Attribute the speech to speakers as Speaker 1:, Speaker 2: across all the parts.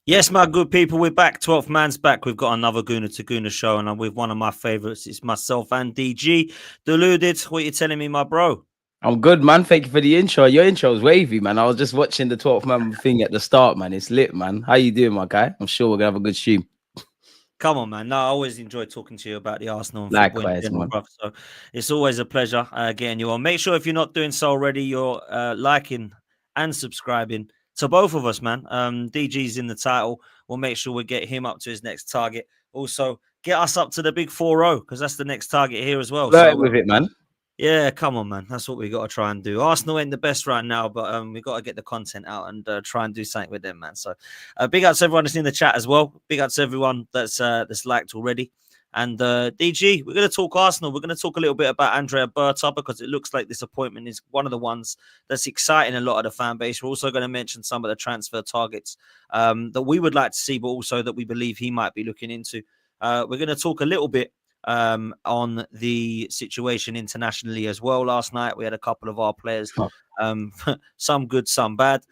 Speaker 1: Yes, my good people, we're back. 12th man's back. We've got another Gooner to Gooner show, and I'm with one of my favorites. It's myself and DG. Deluded, what you telling me, my bro?
Speaker 2: I'm good, man. Thank you for the intro. Your intro's wavy, man. I was just watching the 12th man thing at the start, man. It's lit, man. How you doing, my guy? I'm sure we're gonna have a good stream.
Speaker 1: Come on, man. No, I always enjoy talking to you about the Arsenal and football in
Speaker 2: Likewise,
Speaker 1: general,
Speaker 2: man.
Speaker 1: bro. So it's always a pleasure getting you on. Make sure if you're not doing so already, you're liking and subscribing to both of us, man. DG's in the title. We'll make sure we get him up to his next target. Also, get us up to the big 4-0 because that's the next target here as well.
Speaker 2: Flirt
Speaker 1: So
Speaker 2: with it, man.
Speaker 1: yeah, come on, man. That's what we got to try and do. Arsenal ain't the best right now, but we got to get the content out and try and do something with them, man. So, big up to everyone that's in the chat as well. Big up to everyone that's liked already. And DG, we're going to talk Arsenal. We're going to talk a little bit about Andrea Berta because it looks like this appointment is one of the ones that's exciting a lot of the fan base. We're also going to mention some of the transfer targets that we would like to see, but also that we believe he might be looking into. We're going to talk a little bit on the situation internationally as well. Last night, we had a couple of our players, some good, some bad,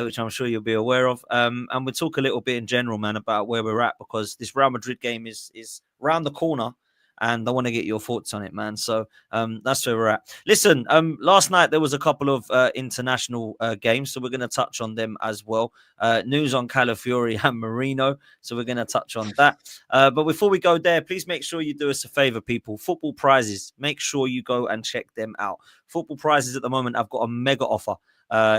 Speaker 1: which I'm sure you'll be aware of. And we'll talk a little bit in general, man, about where we're at because this Real Madrid game is round the corner. And I want to get your thoughts on it, man. So that's where we're at. Listen, last night there was a couple of international games, so we're going to touch on them as well. News on Calafiori and Marino, so we're going to touch on that. But before we go there, please make sure you do us a favor, people. Football prizes, make sure you go and check them out. Football prizes at the moment, I've got a mega offer.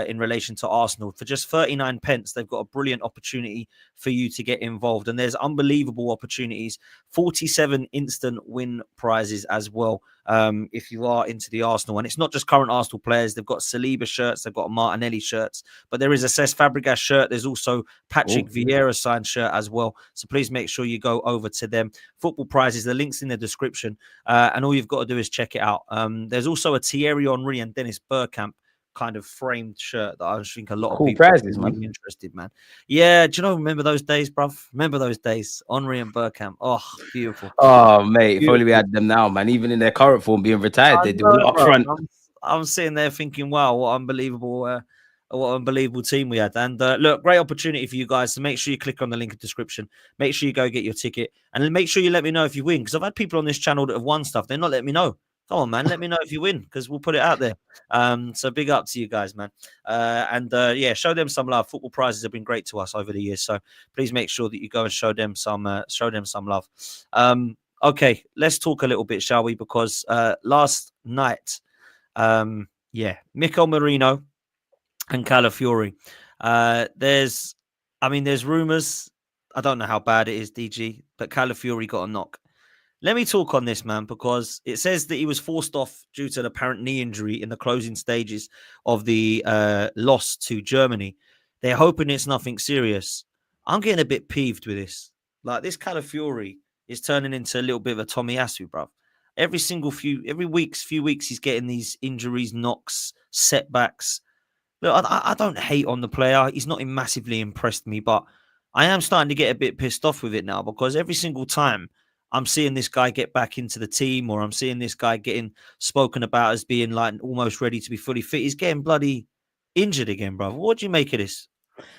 Speaker 1: In relation to Arsenal. For just 39 pence, they've got a brilliant opportunity for you to get involved. And there's unbelievable opportunities, 47 instant win prizes as well, if you are into the Arsenal. And it's not just current Arsenal players. They've got Saliba shirts, they've got Martinelli shirts, but there is a Cesc Fabregas shirt. There's also Patrick Vieira signed shirt as well. So please make sure you go over to them. Football prizes, the link's in the description. And all you've got to do is check it out. There's also a Thierry Henry and Dennis Bergkamp kind of framed shirt that I think a lot of
Speaker 2: Cool
Speaker 1: people are
Speaker 2: prizes,
Speaker 1: really
Speaker 2: man.
Speaker 1: interested, man. Yeah, do you know, remember those days, bruv? Remember those days? Henri and Bergkamp. Oh, beautiful.
Speaker 2: Oh, mate, if only we
Speaker 1: Beautiful.
Speaker 2: had them now, man. Even in their current form being retired,
Speaker 1: I
Speaker 2: they do a
Speaker 1: know,
Speaker 2: lot up
Speaker 1: bro.
Speaker 2: front.
Speaker 1: I'm sitting there thinking, wow, what unbelievable team we had. And look, great opportunity for you guys. So make sure you click on the link in the description. Make sure you go get your ticket. And then make sure you let me know if you win. Because I've had people on this channel that have won stuff. They're not letting me know. Come on, man. Let me know if you win because we'll put it out there. So big up to you guys, man. Yeah, show them some love. Football prizes have been great to us over the years. So please make sure that you go and show them some love. Okay, let's talk a little bit, shall we? Because last night, Mikel Marino and Calafiori. There's rumors. I don't know how bad it is, DG, but Calafiori got a knock. Let me talk on this, man, because it says that he was forced off due to an apparent knee injury in the closing stages of the loss to Germany. They're hoping it's nothing serious. I'm getting a bit peeved with this. Like, this Calafiori is turning into a little bit of a Tomiyasu, bruv. Every few weeks, he's getting these injuries, knocks, setbacks. Look, I don't hate on the player. He's not massively impressed me, but I am starting to get a bit pissed off with it now because every single time I'm seeing this guy get back into the team or I'm seeing this guy getting spoken about as being like almost ready to be fully fit, he's getting bloody injured again, bro. What do you make of this?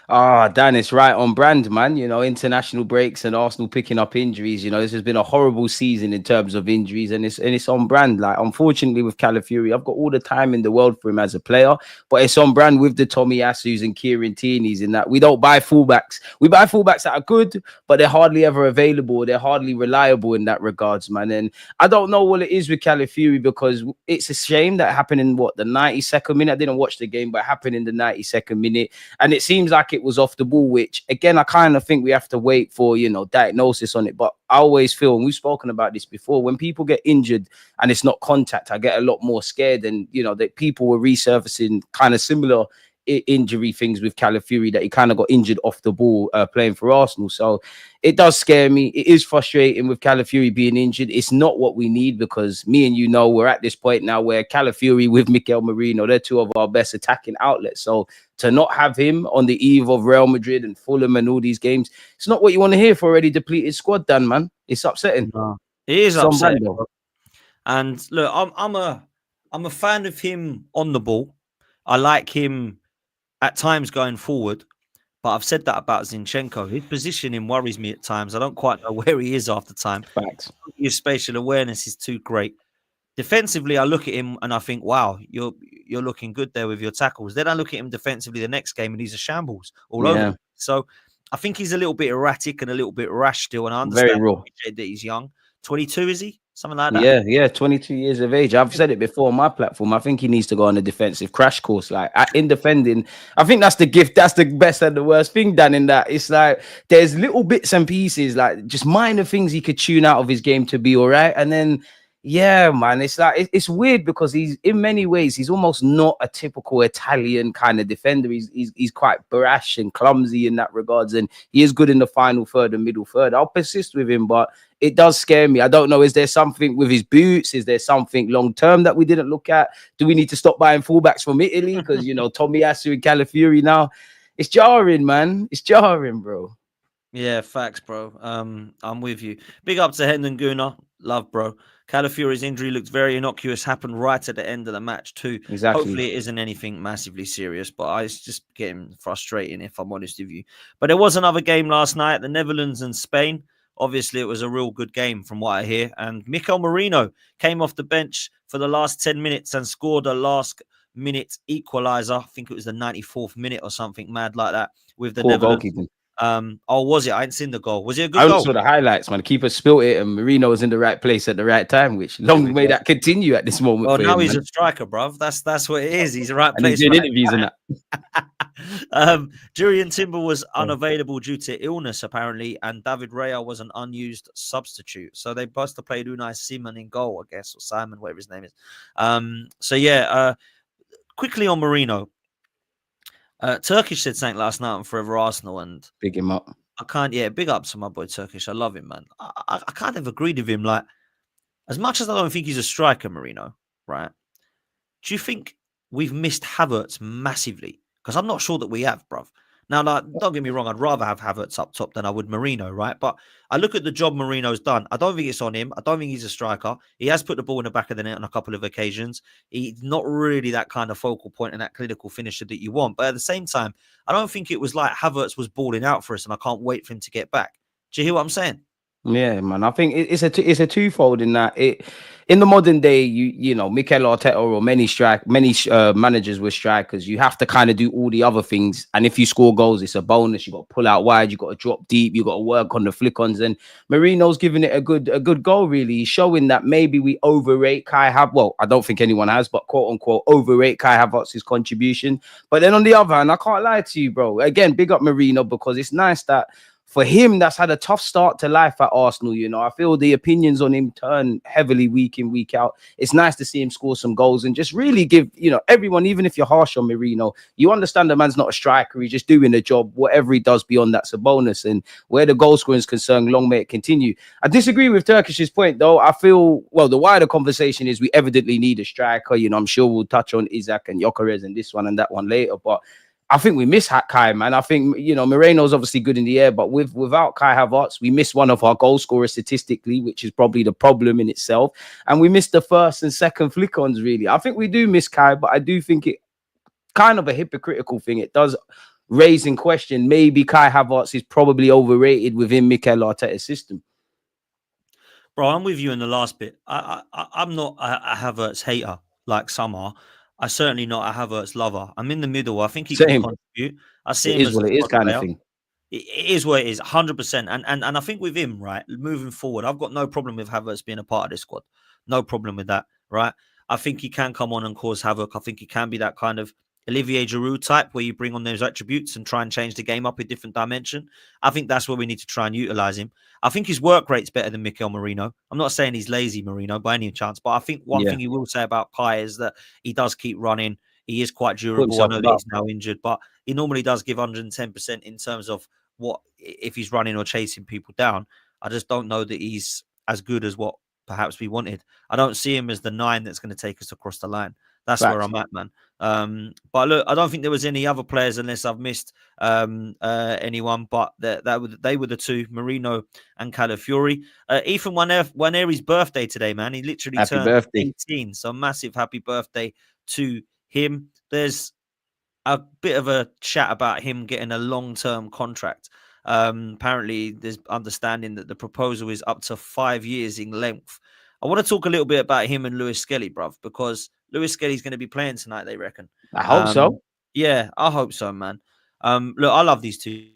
Speaker 2: Ah, Dan, it's right on brand, man. You know, international breaks and Arsenal picking up injuries. You know, this has been a horrible season in terms of injuries, and it's on brand. Like, unfortunately, with Calafiori, I've got all the time in the world for him as a player, but it's on brand with the Tomiyasus and Kieran Tierney's in that we don't buy fullbacks. We buy fullbacks that are good, but they're hardly ever available. They're hardly reliable in that regards, man. And I don't know what it is with Calafiori because it's a shame that happened in the 92nd minute. I didn't watch the game, but it happened in the 92nd minute, and it seems like it was off the ball, which again I kind of think we have to wait for, you know, diagnosis on it. But I always feel, and we've spoken about this before, when people get injured and it's not contact, I get a lot more scared. And you know that people were resurfacing kind of similar injury things with Calafiori, that he kind of got injured off the ball playing for Arsenal. So it does scare me. It is frustrating with Calafiori being injured. It's not what we need because me and you know we're at this point now where Calafiori with Mikel Marino, they're two of our best attacking outlets. So to not have him on the eve of Real Madrid and Fulham and all these games, it's not what you want to hear for already depleted squad, Dan, man. It's upsetting.
Speaker 1: No. It is
Speaker 2: It's on brand,
Speaker 1: upsetting.
Speaker 2: though.
Speaker 1: And look, I'm a fan of him on the ball. I like him at times going forward. But I've said that about Zinchenko. His positioning worries me at times. I don't quite know where he is half the time.
Speaker 2: Facts.
Speaker 1: His spatial awareness is too great. Defensively, I look at him and I think, wow, you're looking good there with your tackles. Then I look at him defensively the next game and he's a shambles all over. So I think he's a little bit erratic and a little bit rash still. And I
Speaker 2: Very
Speaker 1: understand
Speaker 2: raw.
Speaker 1: that he's young. 22, is he? Something like that.
Speaker 2: Yeah, 22 years of age. I've said it before on my platform. I think he needs to go on a defensive crash course. Like in defending, I think that's the gift. That's the best and the worst thing, Dan, in that it's like there's little bits and pieces, like just minor things he could tune out of his game to be all right. And then, yeah, man, it's like it's weird because he's in many ways he's almost not a typical Italian kind of defender. He's quite brash and clumsy in that regards, and he is good in the final third and middle third. I'll persist with him, but it does scare me. I don't know. Is there something with his boots? Is there something long term that we didn't look at? Do we need to stop buying fullbacks from Italy? Because Tomiyasu and Calafiori now, it's jarring, man. It's jarring, bro.
Speaker 1: Yeah, facts, bro. I'm with you. Big up to Hendon Guna. Love, bro. Calafiori's injury looked very innocuous, happened right at the end of the match too.
Speaker 2: Exactly.
Speaker 1: Hopefully it isn't anything massively serious, but it's just getting frustrating if I'm honest with you. But there was another game last night, the Netherlands and Spain. Obviously, it was a real good game from what I hear. And Mikel Merino came off the bench for the last 10 minutes and scored a last-minute equaliser. I think it was the 94th minute or something mad like that with the Netherlands.
Speaker 2: Goalkeeping.
Speaker 1: Was it? I didn't seen the goal. Was it a good
Speaker 2: goal? I
Speaker 1: goal?
Speaker 2: saw the highlights, man. The keeper spilt it and Marino was in the right place at the right time, which long may that continue at this moment.
Speaker 1: Well, now he's a striker, bruv. That's what it is. He's the right
Speaker 2: and
Speaker 1: place.
Speaker 2: He's doing interviews and
Speaker 1: that. Jurriën Timber was unavailable due to illness, apparently, and David Raya was an unused substitute. So they must have played Unai Simon in goal, I guess, or Simon, whatever his name is. Quickly on Marino. Turkish said something last night on Forever Arsenal, and
Speaker 2: big him up.
Speaker 1: I can't. Yeah, big up to my boy Turkish. I love him, man. I kind of agreed with him. Like, as much as I don't think he's a striker, Marino, right? Do you think we've missed Havertz massively? Because I'm not sure that we have, bruv. Now, like, don't get me wrong. I'd rather have Havertz up top than I would Marino, right? But I look at the job Marino's done. I don't think it's on him. I don't think he's a striker. He has put the ball in the back of the net on a couple of occasions. He's not really that kind of focal point and that clinical finisher that you want. But at the same time, I don't think it was like Havertz was balling out for us and I can't wait for him to get back. Do you hear what I'm saying?
Speaker 2: Yeah, man. I think it's a twofold in that in the modern day, you know, Mikel Arteta or many managers with strikers, you have to kind of do all the other things. And if you score goals, it's a bonus. You got to pull out wide, you got to drop deep, you got to work on the flick-ons. And Marino's giving it a good goal, really. He's showing that maybe we overrate Kai Havertz. Well, I don't think anyone has, but quote unquote overrate Kai Havertz's contribution. But then on the other hand, I can't lie to you, bro. Again, big up Marino, because it's nice that for him, that's had a tough start to life at Arsenal. You know, I feel the opinions on him turn heavily week in, week out. It's nice to see him score some goals and just really give, you know, everyone, even if you're harsh on Marino, you understand the man's not a striker. He's just doing a job. Whatever he does beyond that's a bonus. And where the goal scoring is concerned, long may it continue. I disagree with Turkish's point, though. I feel, well, the wider conversation is we evidently need a striker. You know, I'm sure we'll touch on Isaac and Gyökeres and this one and that one later, but I think we miss Kai, man. I think, you know, Moreno's obviously good in the air, but without Kai Havertz, we miss one of our goal scorers statistically, which is probably the problem in itself. And we miss the first and second flick-ons, really. I think we do miss Kai, but I do think it kind of a hypocritical thing. It does raise in question, maybe Kai Havertz is probably overrated within Mikel Arteta's system.
Speaker 1: Bro, I'm with you in the last bit. I'm not a Havertz hater like some are. I'm certainly not a Havertz lover. I'm in the middle. I think he can contribute. I see him as what it is kind of thing. It is what it is, 100%. And I think with him, right, moving forward, I've got no problem with Havertz being a part of this squad. No problem with that, right? I think he can come on and cause havoc. I think he can be that kind of Olivier Giroud type where you bring on those attributes and try and change the game up a different dimension. I think that's where we need to try and utilize him. I think his work rate's better than Mikel Merino. I'm not saying he's lazy, Merino, by any chance, but I think one thing you will say about Kai is that he does keep running. He is quite durable. I know that he's now injured, but he normally does give 110% in terms of what if he's running or chasing people down. I just don't know that he's as good as what perhaps we wanted. I don't see him as the 9 that's going to take us across the line. That's where I'm at, man. But look, I don't think there was any other players unless I've missed anyone. But they were the two, Marino and Calafiori. Ethan Waneri's birthday today, man. He literally turned 18. So massive happy birthday to him. There's a bit of a chat about him getting a long-term contract. Apparently, there's understanding that the proposal is up to 5 years in length. I want to talk a little bit about him and Lewis-Skelly, bruv, because Lewis-Skelly's going to be playing tonight, they reckon.
Speaker 2: I hope so.
Speaker 1: Yeah, I hope so, man. Look, I love these two.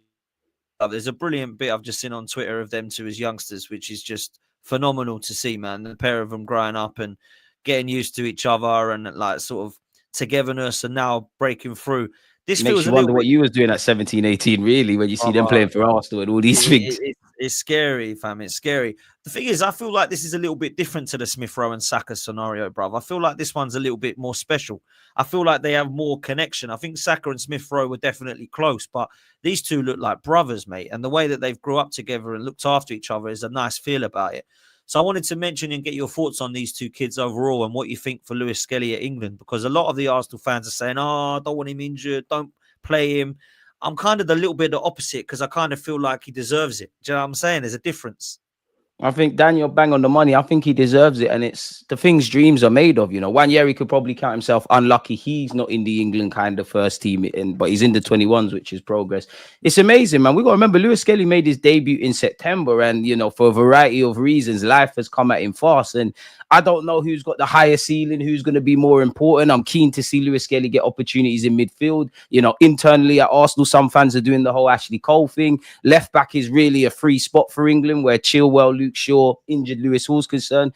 Speaker 1: There's a brilliant bit I've just seen on Twitter of them two as youngsters, which is just phenomenal to see, man. The pair of them growing up and getting used to each other and like sort of togetherness and now breaking through. This
Speaker 2: Makes
Speaker 1: feels
Speaker 2: you
Speaker 1: a little
Speaker 2: wonder
Speaker 1: bit.
Speaker 2: what you was doing at 17, 18, really, when you see them playing for Arsenal and all these things.
Speaker 1: It's scary, fam. It's scary. The thing is, I feel like this is a little bit different to the Smith Rowe and Saka scenario, bruv. I feel like this one's a little bit more special. I feel like they have more connection. I think Saka and Smith Rowe were definitely close, but these two look like brothers, mate. And the way that they've grew up together and looked after each other is a nice feel about it. So I wanted to mention and get your thoughts on these two kids overall and what you think for Lewis-Skelly at England, because a lot of the Arsenal fans are saying, oh, I don't want him injured, don't play him. I'm kind of the little bit the opposite because I kind of feel like he deserves it. Do you know what I'm saying? There's a difference.
Speaker 2: I think Daniel bang on the money. I think he deserves it, and it's the things dreams are made of. You know, Wanyeri could probably count himself unlucky. He's not in the England kind of first team, but he's in the 21s, which is progress. It's amazing, man. We got to remember Lewis-Skelly made his debut in September, and you know, for a variety of reasons, life has come at him fast. And I don't know who's got the higher ceiling, who's going to be more important. I'm keen to see Lewis-Skelly get opportunities in midfield. You know, internally at Arsenal, some fans are doing the whole Ashley Cole thing. Left back is really a free spot for England, where Chilwell, Luke Shaw, injured Lewis Hall's concerned.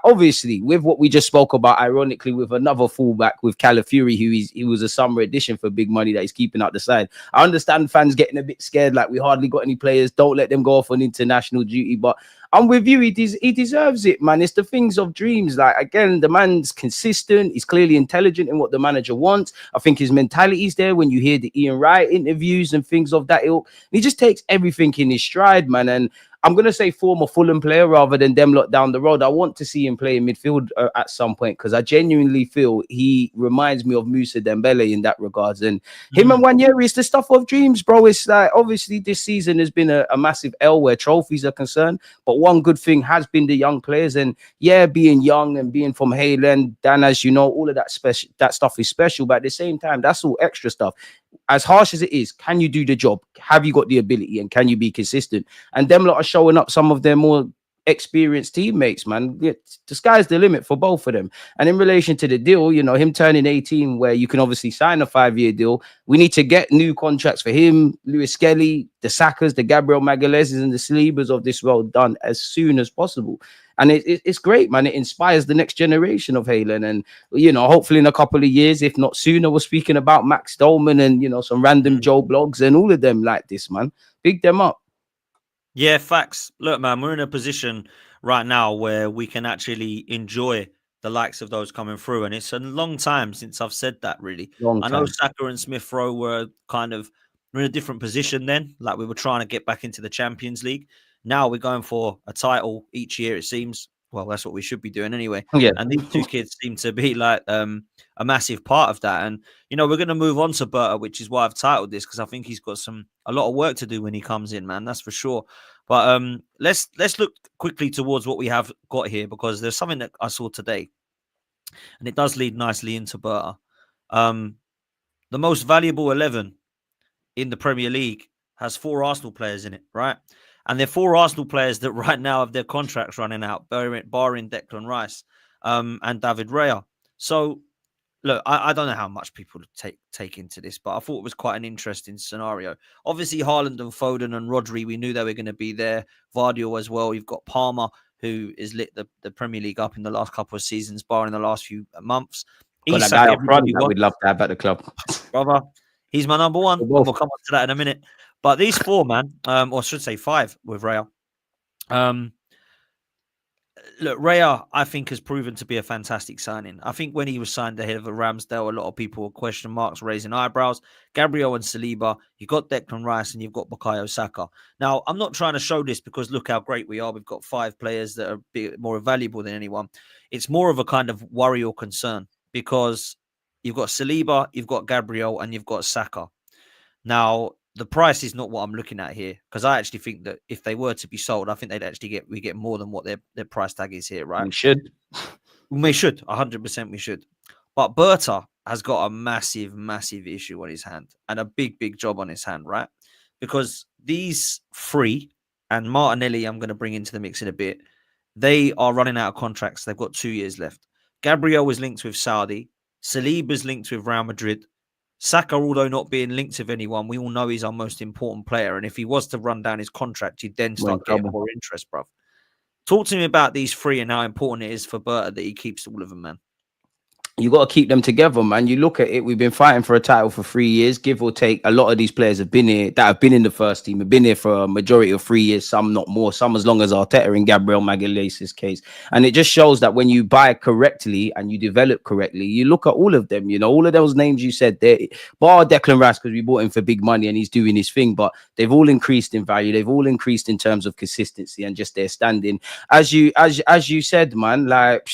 Speaker 2: Obviously, with what we just spoke about, ironically, with another fullback with Calafiori, he was a summer addition for big money that he's keeping out the side. I understand fans getting a bit scared, like we hardly got any players. Don't let them go off on international duty, but I'm with you. He deserves it, man. It's the things of dreams. Like, again, the man's consistent. He's clearly intelligent in what the manager wants. I think his mentality is there when you hear the Ian Wright interviews and things of that ilk. He just takes everything in his stride, man. And I'm going to say former Fulham player rather than them lot down the road. I want to see him play in midfield at some point because I genuinely feel he reminds me of Moussa Dembele in that regards. And him and Wanyeri is the stuff of dreams, bro. It's like, obviously this season has been a massive L where trophies are concerned. But one good thing has been the young players. And yeah, being young and being from Hayland, Dan, as you know, all of that stuff is special. But at the same time, that's all extra stuff. As harsh as it is, can you do the job? Have you got the ability and can you be consistent? And them lot are showing up some of their more experienced teammates, man. The sky's the limit for both of them. And in relation to the deal, you know, him turning 18, where you can obviously sign a 5-year deal, we need to get new contracts for him, Lewis-Skelly, the Sakas, the Gabriel Magalhães, and the Salibas of this world done as soon as possible. And it's great, man. It inspires the next generation of Haaland. And, you know, hopefully in a couple of years, if not sooner, we're speaking about Max Dolman and, you know, some random Joe Blogs and all of them like this, man. Big them up.
Speaker 1: Yeah, facts. Look, man, we're in a position right now where we can actually enjoy the likes of those coming through. And it's a long time since I've said that, really. I know Saka and Smith Rowe were kind of in a different position then. Like, we were trying to get back into the Champions League. Now we're going for a title each year, it seems. Well, that's what we should be doing anyway.
Speaker 2: Yeah.
Speaker 1: And these two kids seem to be like a massive part of that. And, you know, we're going to move on to Berta, which is why I've titled this, because I think he's got a lot of work to do when he comes in, man. That's for sure. But let's look quickly towards what we have got here, because there's something that I saw today, and it does lead nicely into Berta. The most valuable 11 in the Premier League has 4 Arsenal players in it, right? And they're 4 Arsenal players that right now have their contracts running out, barring Declan Rice and David Raya. So, look, I don't know how much people take into this, but I thought it was quite an interesting scenario. Obviously, Haaland and Foden and Rodri, we knew they were going to be there. Vardio as well. You've got Palmer, who has lit the Premier League up in the last couple of seasons, barring the last few months.
Speaker 2: Got a guy up front that we'd love to have at the club.
Speaker 1: Brother, he's my number one. We'll come on to that in a minute. But these 4, man, or I should say 5 with Raya. Look, Raya, I think, has proven to be a fantastic signing. I think when he was signed ahead of the Ramsdale, a lot of people were question marks, raising eyebrows. Gabriel and Saliba, you've got Declan Rice and you've got Bukayo Saka. Now, I'm not trying to show this because look how great we are. We've got 5 players that are a bit more valuable than anyone. It's more of a kind of worry or concern because you've got Saliba, you've got Gabriel, and you've got Saka. Now, the price is not what I'm looking at here, because I actually think that if they were to be sold, I think they'd actually get more than what their price tag is here, right?
Speaker 2: We should.
Speaker 1: We should, 100% we should. But Berta has got a massive, massive issue on his hand and a big, big job on his hand, right? Because these three and Martinelli, I'm going to bring into the mix in a bit, they are running out of contracts. They've got 2 years left. Gabriel is linked with Saudi. Saliba's linked with Real Madrid. Saka, although not being linked with anyone, we all know he's our most important player. And if he was to run down his contract, you'd then start getting more interest, bruv. Talk to me about these three and how important it is for Berta that he keeps all of them, man.
Speaker 2: You got to keep them together, man. You look at it, we've been fighting for a title for 3 years, give or take. A lot of these players have been here, that have been in the first team, have been here for a majority of 3 years, some not more, some as long as Arteta in Gabriel Magalhaes' case. And it just shows that when you buy correctly and you develop correctly, you look at all of them, you know, all of those names you said there, bar Declan Rice, because we bought him for big money and he's doing his thing, but they've all increased in value. They've all increased in terms of consistency and just their standing. As you said, man, like,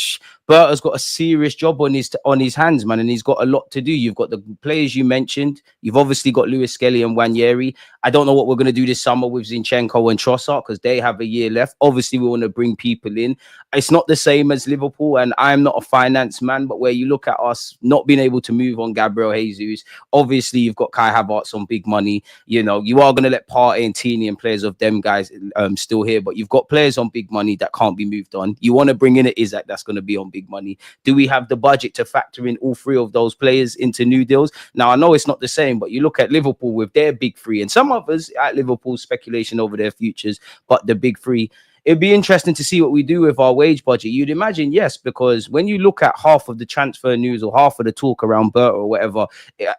Speaker 2: Berta'S got a serious job on his hands, man, and he's got a lot to do. You've got the players you mentioned. You've obviously got Lewis-Skelly and Nwaneri. I don't know what we're going to do this summer with Zinchenko and Trossard because they have a year left. Obviously, we want to bring people in. It's not the same as Liverpool, and I'm not a finance man, but where you look at us not being able to move on Gabriel Jesus, obviously you've got Kai Havertz on big money. You know, you are going to let Partey and Tini and players of them guys still here, but you've got players on big money that can't be moved on. You want to bring in an Isaac that's going to be on big money. Do we have the budget to factor in all three of those players into new deals? Now, I know it's not the same, but you look at Liverpool with their big three and some others at Liverpool speculation over their futures, but the big three. It'd be interesting to see what we do with our wage budget. You'd imagine, yes, because when you look at half of the transfer news or half of the talk around Berta or whatever,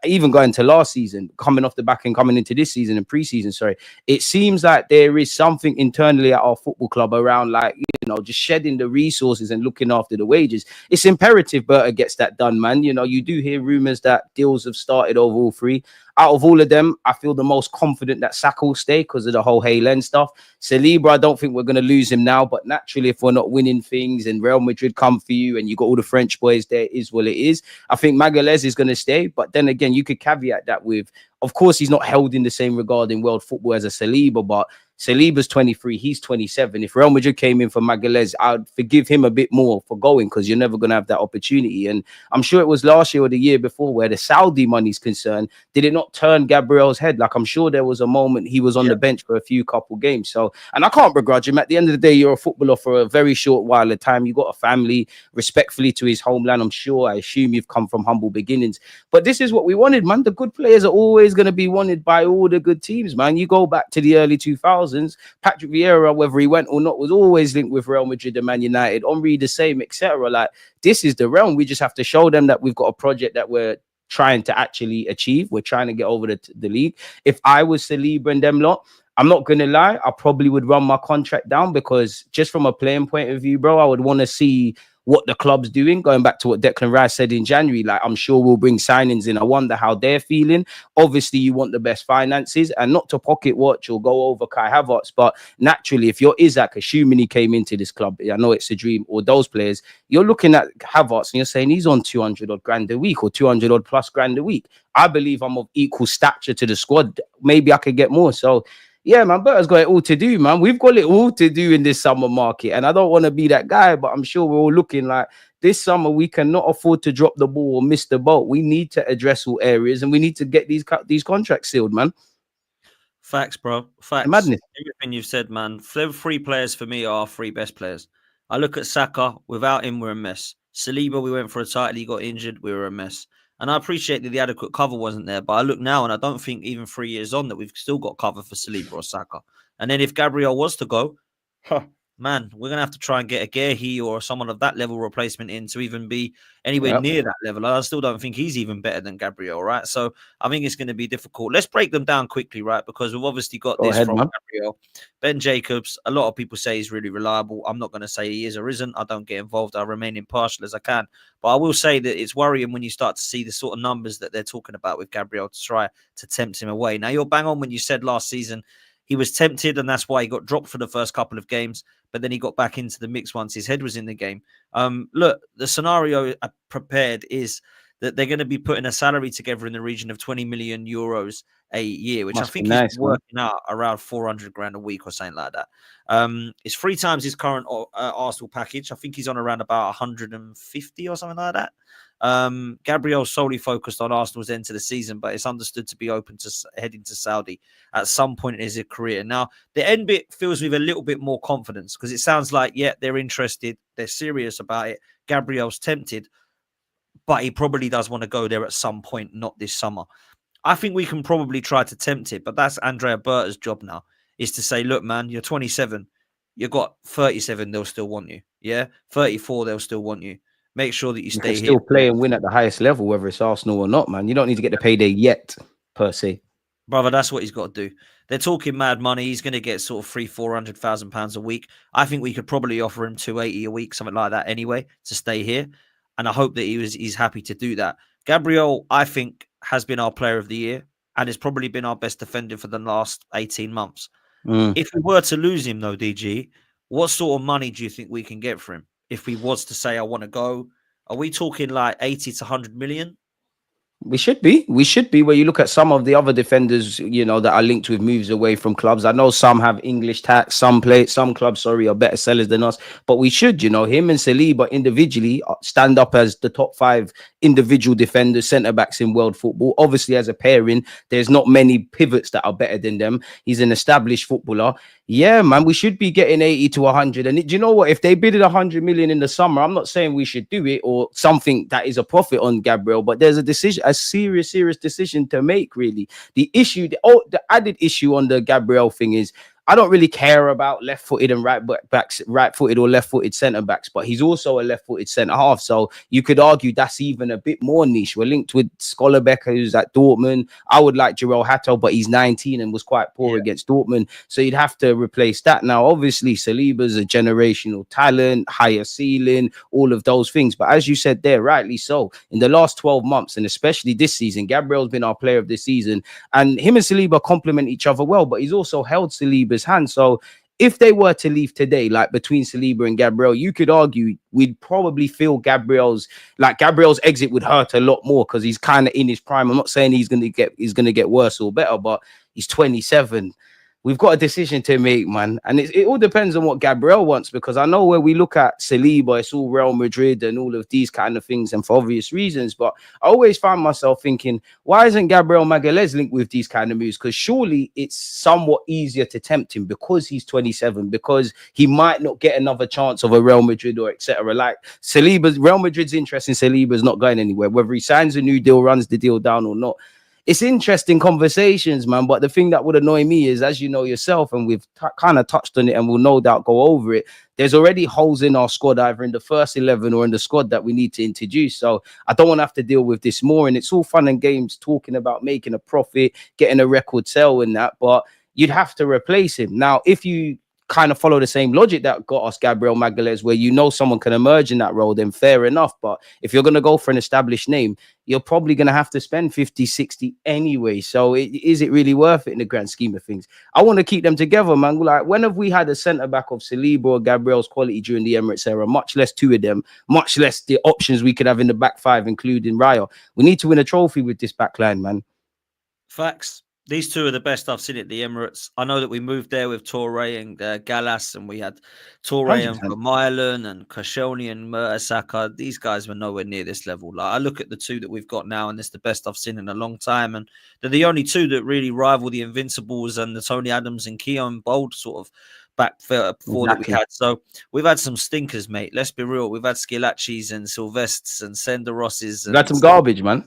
Speaker 2: even going to last season, coming off the back and coming into this season and preseason, it seems like there is something internally at our football club around, like, you know, just shedding the resources and looking after the wages. It's imperative Berta gets that done, man. You know, you do hear rumors that deals have started over all three. Out of all of them, I feel the most confident that Saka will stay because of the whole Haaland stuff. Saliba, I don't think we're going to lose him now, but naturally, if we're not winning things and Real Madrid come for you and you got all the French boys there, it is what it is. I think Magalhaes is going to stay, but then again, you could caveat that with, of course, he's not held in the same regard in world football as a Saliba, but Saliba's 23, he's 27. If Real Madrid came in for Magalhaes, I'd forgive him a bit more for going because you're never going to have that opportunity. And I'm sure it was last year or the year before where the Saudi money's concerned, did it not turn Gabriel's head? Like, I'm sure there was a moment he was on the bench for a few couple games. So, and I can't begrudge him. At the end of the day, you're a footballer for a very short while of time. You got a family, respectfully to his homeland. I'm sure, I assume you've come from humble beginnings. But this is what we wanted, man. The good players are always going to be wanted by all the good teams, man. You go back to the early 2000s, Patrick Vieira, whether he went or not, was always linked with Real Madrid and Man United. Henry the same, etc. Like, this is the realm. We just have to show them that we've got a project that we're trying to actually achieve. We're trying to get over the league. If I was Saliba and them lot, I'm not going to lie, I probably would run my contract down because just from a playing point of view, bro, I would want to see what the club's doing. Going back to what Declan Rice said in January, like, I'm sure we'll bring signings in. I wonder how they're feeling. Obviously, you want the best finances and not to pocket watch or go over Kai Havertz, but naturally, if you're Isaac, assuming he came into this club, I know it's a dream, or those players, you're looking at Havertz and you're saying he's on 200 odd grand a week or 200 odd plus grand a week. I believe I'm of equal stature to the squad. Maybe I could get more. So, yeah, man, Berta'S got it all to do, man. We've got it all to do in this summer market. And I don't want to be that guy, but I'm sure we're all looking like this summer we cannot afford to drop the ball or miss the boat. We need to address all areas and we need to get these contracts sealed, man.
Speaker 1: Facts, bro. Facts.
Speaker 2: Madness.
Speaker 1: Everything you've said, man. Three players for me are three best players. I look at Saka. Without him, we're a mess. Saliba, we went for a title. He got injured. We were a mess. And I appreciate that the adequate cover wasn't there. But I look now and I don't think even 3 years on that we've still got cover for Saliba or Saka. And then if Gabriel was to go, man, we're going to have to try and get a Guehi or someone of that level replacement in to even be anywhere near that level. I still don't think he's even better than Gabriel, right? So I think it's going to be difficult. Let's break them down quickly, right? Because we've obviously got this from Gabriel. Ben Jacobs, a lot of people say he's really reliable. I'm not going to say he is or isn't. I don't get involved. I remain impartial as I can. But I will say that it's worrying when you start to see the sort of numbers that they're talking about with Gabriel to try to tempt him away. Now, you're bang on when you said last season he was tempted, and that's why he got dropped for the first couple of games. But then he got back into the mix once his head was in the game. Look, the scenario prepared is that they're going to be putting a salary together in the region of 20 million euros a year, which I think is working out around 400 grand a week or something like that. It's 3 times his current Arsenal package. I think he's on around about 150 or something like that. Gabriel's solely focused on Arsenal's end to the season, but it's understood to be open to heading to Saudi at some point in his career. Now, the end bit fills with a little bit more confidence because it sounds like, yeah, they're interested, they're serious about it. Gabriel's tempted, but he probably does want to go there at some point, not this summer. I think we can probably try to tempt it, but that's Andrea Berta'S job now, is to say, look, man, you're 27. You got 37, they'll still want you. Yeah, 34, they'll still want you. Make sure that you stay
Speaker 2: can still
Speaker 1: here.
Speaker 2: play and win at the highest level, whether it's Arsenal or not, man. You don't need to get the payday yet, per se.
Speaker 1: Brother, that's what he's got to do. They're talking mad money. He's going to get sort of £300,000-400,000 a week. I think we could probably offer him 280 a week, something like that anyway, to stay here. And I hope that he's happy to do that. Gabriel, I think, has been our player of the year and has probably been our best defender for the last 18 months. If we were to lose him, though, DG, what sort of money do you think we can get for him? If we was to say, I want to go, are we talking like 80 to 100 million?
Speaker 2: We should be. Where you look at some of the other defenders, that are linked with moves away from clubs. I know some have English tax, some clubs, are better sellers than us. But we should, him and Saliba individually stand up as the top 5 individual defenders, centre backs in world football. Obviously, as a pairing, there's not many pivots that are better than them. He's an established footballer. Yeah, man, we should be getting 80 to 100. And do you know what? If they bidded 100 million in the summer, I'm not saying we should do it or something that is a profit on Gabriel, but there's a serious decision to make, really. The added issue on the Gabriel thing is, I don't really care about left-footed and right-footed or left-footed centre-backs, but he's also a left-footed centre-half. So you could argue that's even a bit more niche. We're linked with Schollerbecker, who's at Dortmund. I would like Jarell Hatto, but he's 19 and was quite poor against Dortmund. So you'd have to replace that. Now, obviously, Saliba's a generational talent, higher ceiling, all of those things. But as you said there, rightly so, in the last 12 months, and especially this season, Gabriel's been our player of the season. And him and Saliba complement each other well, but he's also held Saliba's hand. So if they were to leave today, like between Saliba and Gabriel, you could argue we'd probably feel Gabriel's exit would hurt a lot more because he's kind of in his prime. I'm not saying he's gonna get worse or better, but he's 27. We've got a decision to make, man. And it all depends on what Gabriel wants, because I know where we look at Saliba, it's all Real Madrid and all of these kind of things, and for obvious reasons. But I always find myself thinking, why isn't Gabriel Magalhaes linked with these kind of moves? Because surely it's somewhat easier to tempt him because he's 27, because he might not get another chance of a Real Madrid or etc. Like Real Madrid's interest in Saliba is not going anywhere, whether he signs a new deal, runs the deal down or not. It's interesting conversations, man. But the thing that would annoy me is, as you know yourself, and we've kind of touched on it and we'll no doubt go over it, there's already holes in our squad, either in the first 11 or in the squad that we need to introduce. So I don't want to have to deal with this more. And it's all fun and games talking about making a profit, getting a record sale and that, but you'd have to replace him. Now, if you kind of follow the same logic that got us Gabriel Magalhaes, where someone can emerge in that role, then fair enough. But if you're going to go for an established name, you're probably going to have to spend 50, 60 anyway. So is it really worth it in the grand scheme of things? I want to keep them together, man. Like, when have we had a centre-back of Saliba or Gabriel's quality during the Emirates era? Much less 2 of them, much less the options we could have in the back 5, including Raya. We need to win a trophy with this back line, man.
Speaker 1: Facts. These 2 are the best I've seen at the Emirates. I know that we moved there with Toure and Gallas, and we had Toure and Vermaelen and Koscielny and Mertesacker. These guys were nowhere near this level. Like, I look at the 2 that we've got now, and it's the best I've seen in a long time. And they're the only 2 that really rival the Invincibles and the Tony Adams and Keon Bold sort of back four that we had. So we've had some stinkers, mate. Let's be real. We've had Skilaccis and Sylvestres and Senderosses.
Speaker 2: Got some garbage, man.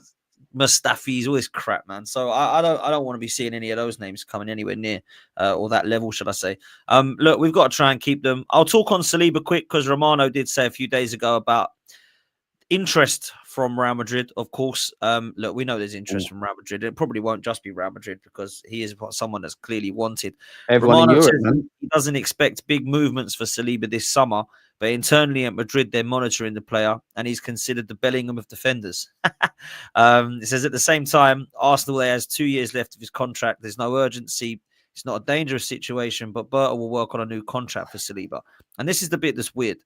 Speaker 1: Mustafi's, all this crap, man. So I don't want to be seeing any of those names coming anywhere near or that level, should I say. Look, we've got to try and keep them. I'll talk on Saliba quick, because Romano did say a few days ago about interest from Real Madrid, of course. Look, we know there's interest from Real Madrid. It probably won't just be Real Madrid, because he is someone that's clearly wanted.
Speaker 2: Everyone in Europe,
Speaker 1: says he doesn't expect big movements for Saliba this summer, but internally at Madrid, they're monitoring the player, and he's considered the Bellingham of defenders. It says at the same time, Arsenal has 2 years left of his contract. There's no urgency. It's not a dangerous situation, but Berta will work on a new contract for Saliba. And this is the bit that's weird.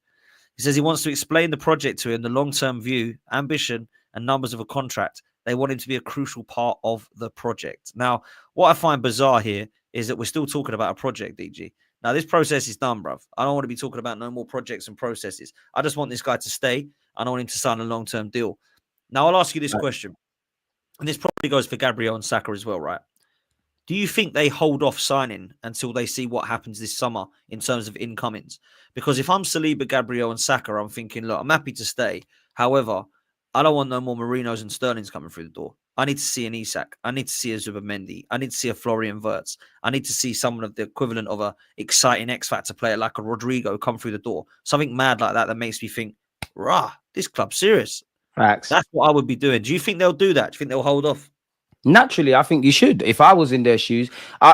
Speaker 1: He says he wants to explain the project to him, the long-term view, ambition, and numbers of a contract. They want him to be a crucial part of the project. Now, what I find bizarre here is that we're still talking about a project, DG. Now, this process is done, bruv. I don't want to be talking about no more projects and processes. I just want this guy to stay. I don't want him to sign a long-term deal. Now, I'll ask you this question, and this probably goes for Gabriel and Saka as well, right? Do you think they hold off signing until they see what happens this summer in terms of incomings? Because if I'm Saliba, Gabriel, and Saka, I'm thinking, look, I'm happy to stay. However, I don't want no more Marinos and Sterlings coming through the door. I need to see an Isak. I need to see a Zubimendi. I need to see a Florian Wirtz. I need to see someone of the equivalent of a exciting X Factor player like a Rodrigo come through the door. Something mad like that makes me think, rah, this club's serious.
Speaker 2: Facts.
Speaker 1: That's what I would be doing. Do you think they'll do that? Do you think they'll hold off?
Speaker 2: Naturally, I think you should. If I was in their shoes,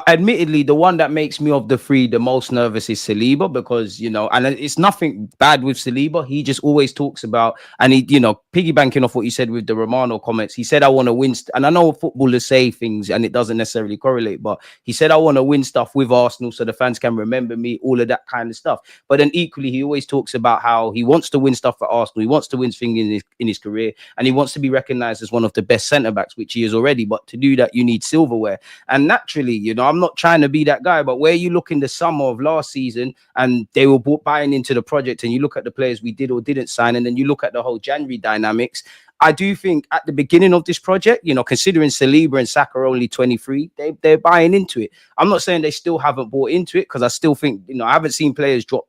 Speaker 2: admittedly, the one that makes me of the three the most nervous is Saliba because, and it's nothing bad with Saliba. He just always talks about, and he, piggybacking off what you said with the Romano comments, he said, I want to win. And I know footballers say things and it doesn't necessarily correlate, but he said, I want to win stuff with Arsenal so the fans can remember me, all of that kind of stuff. But then equally, he always talks about how he wants to win stuff for Arsenal. He wants to win things in his career, and he wants to be recognized as one of the best centre-backs, which he is already. But to do that, you need silverware. And naturally, I'm not trying to be that guy, but where you look in the summer of last season and they were buying into the project, and you look at the players we did or didn't sign, and then you look at the whole January dynamics, I do think at the beginning of this project, considering Saliba and Saka are only 23, they're buying into it. I'm not saying they still haven't bought into it, because I still think, I haven't seen players drop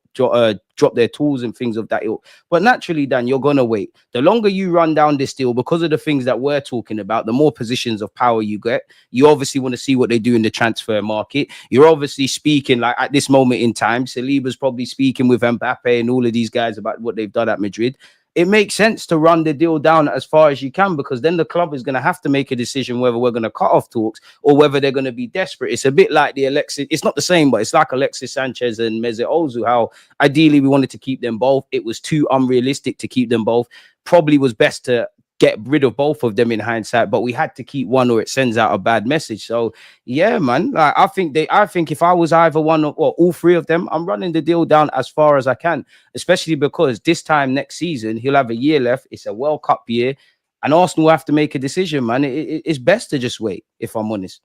Speaker 2: their tools and things of that ilk. But naturally, Dan, you're going to wait. The longer you run down this deal, because of the things that we're talking about, the more positions of power you get. You obviously want to see what they do in the transfer market. You're obviously speaking, like at this moment in time, Saliba's probably speaking with Mbappe and all of these guys about what they've done at Madrid. It makes sense to run the deal down as far as you can, because then the club is going to have to make a decision whether we're going to cut off talks or whether they're going to be desperate. It's a bit like it's not the same, but it's like Alexis Sanchez and Mesut Ozil, how ideally we wanted to keep them both. It was too unrealistic to keep them both. Probably was best to get rid of both of them in hindsight, but we had to keep one or it sends out a bad message. So yeah, man, like, I think if I was either one or all three of them, I'm running the deal down as far as I can, especially because this time next season he'll have a year left. It's a World Cup year, and Arsenal have to make a decision, man. It's best to just wait, if I'm honest.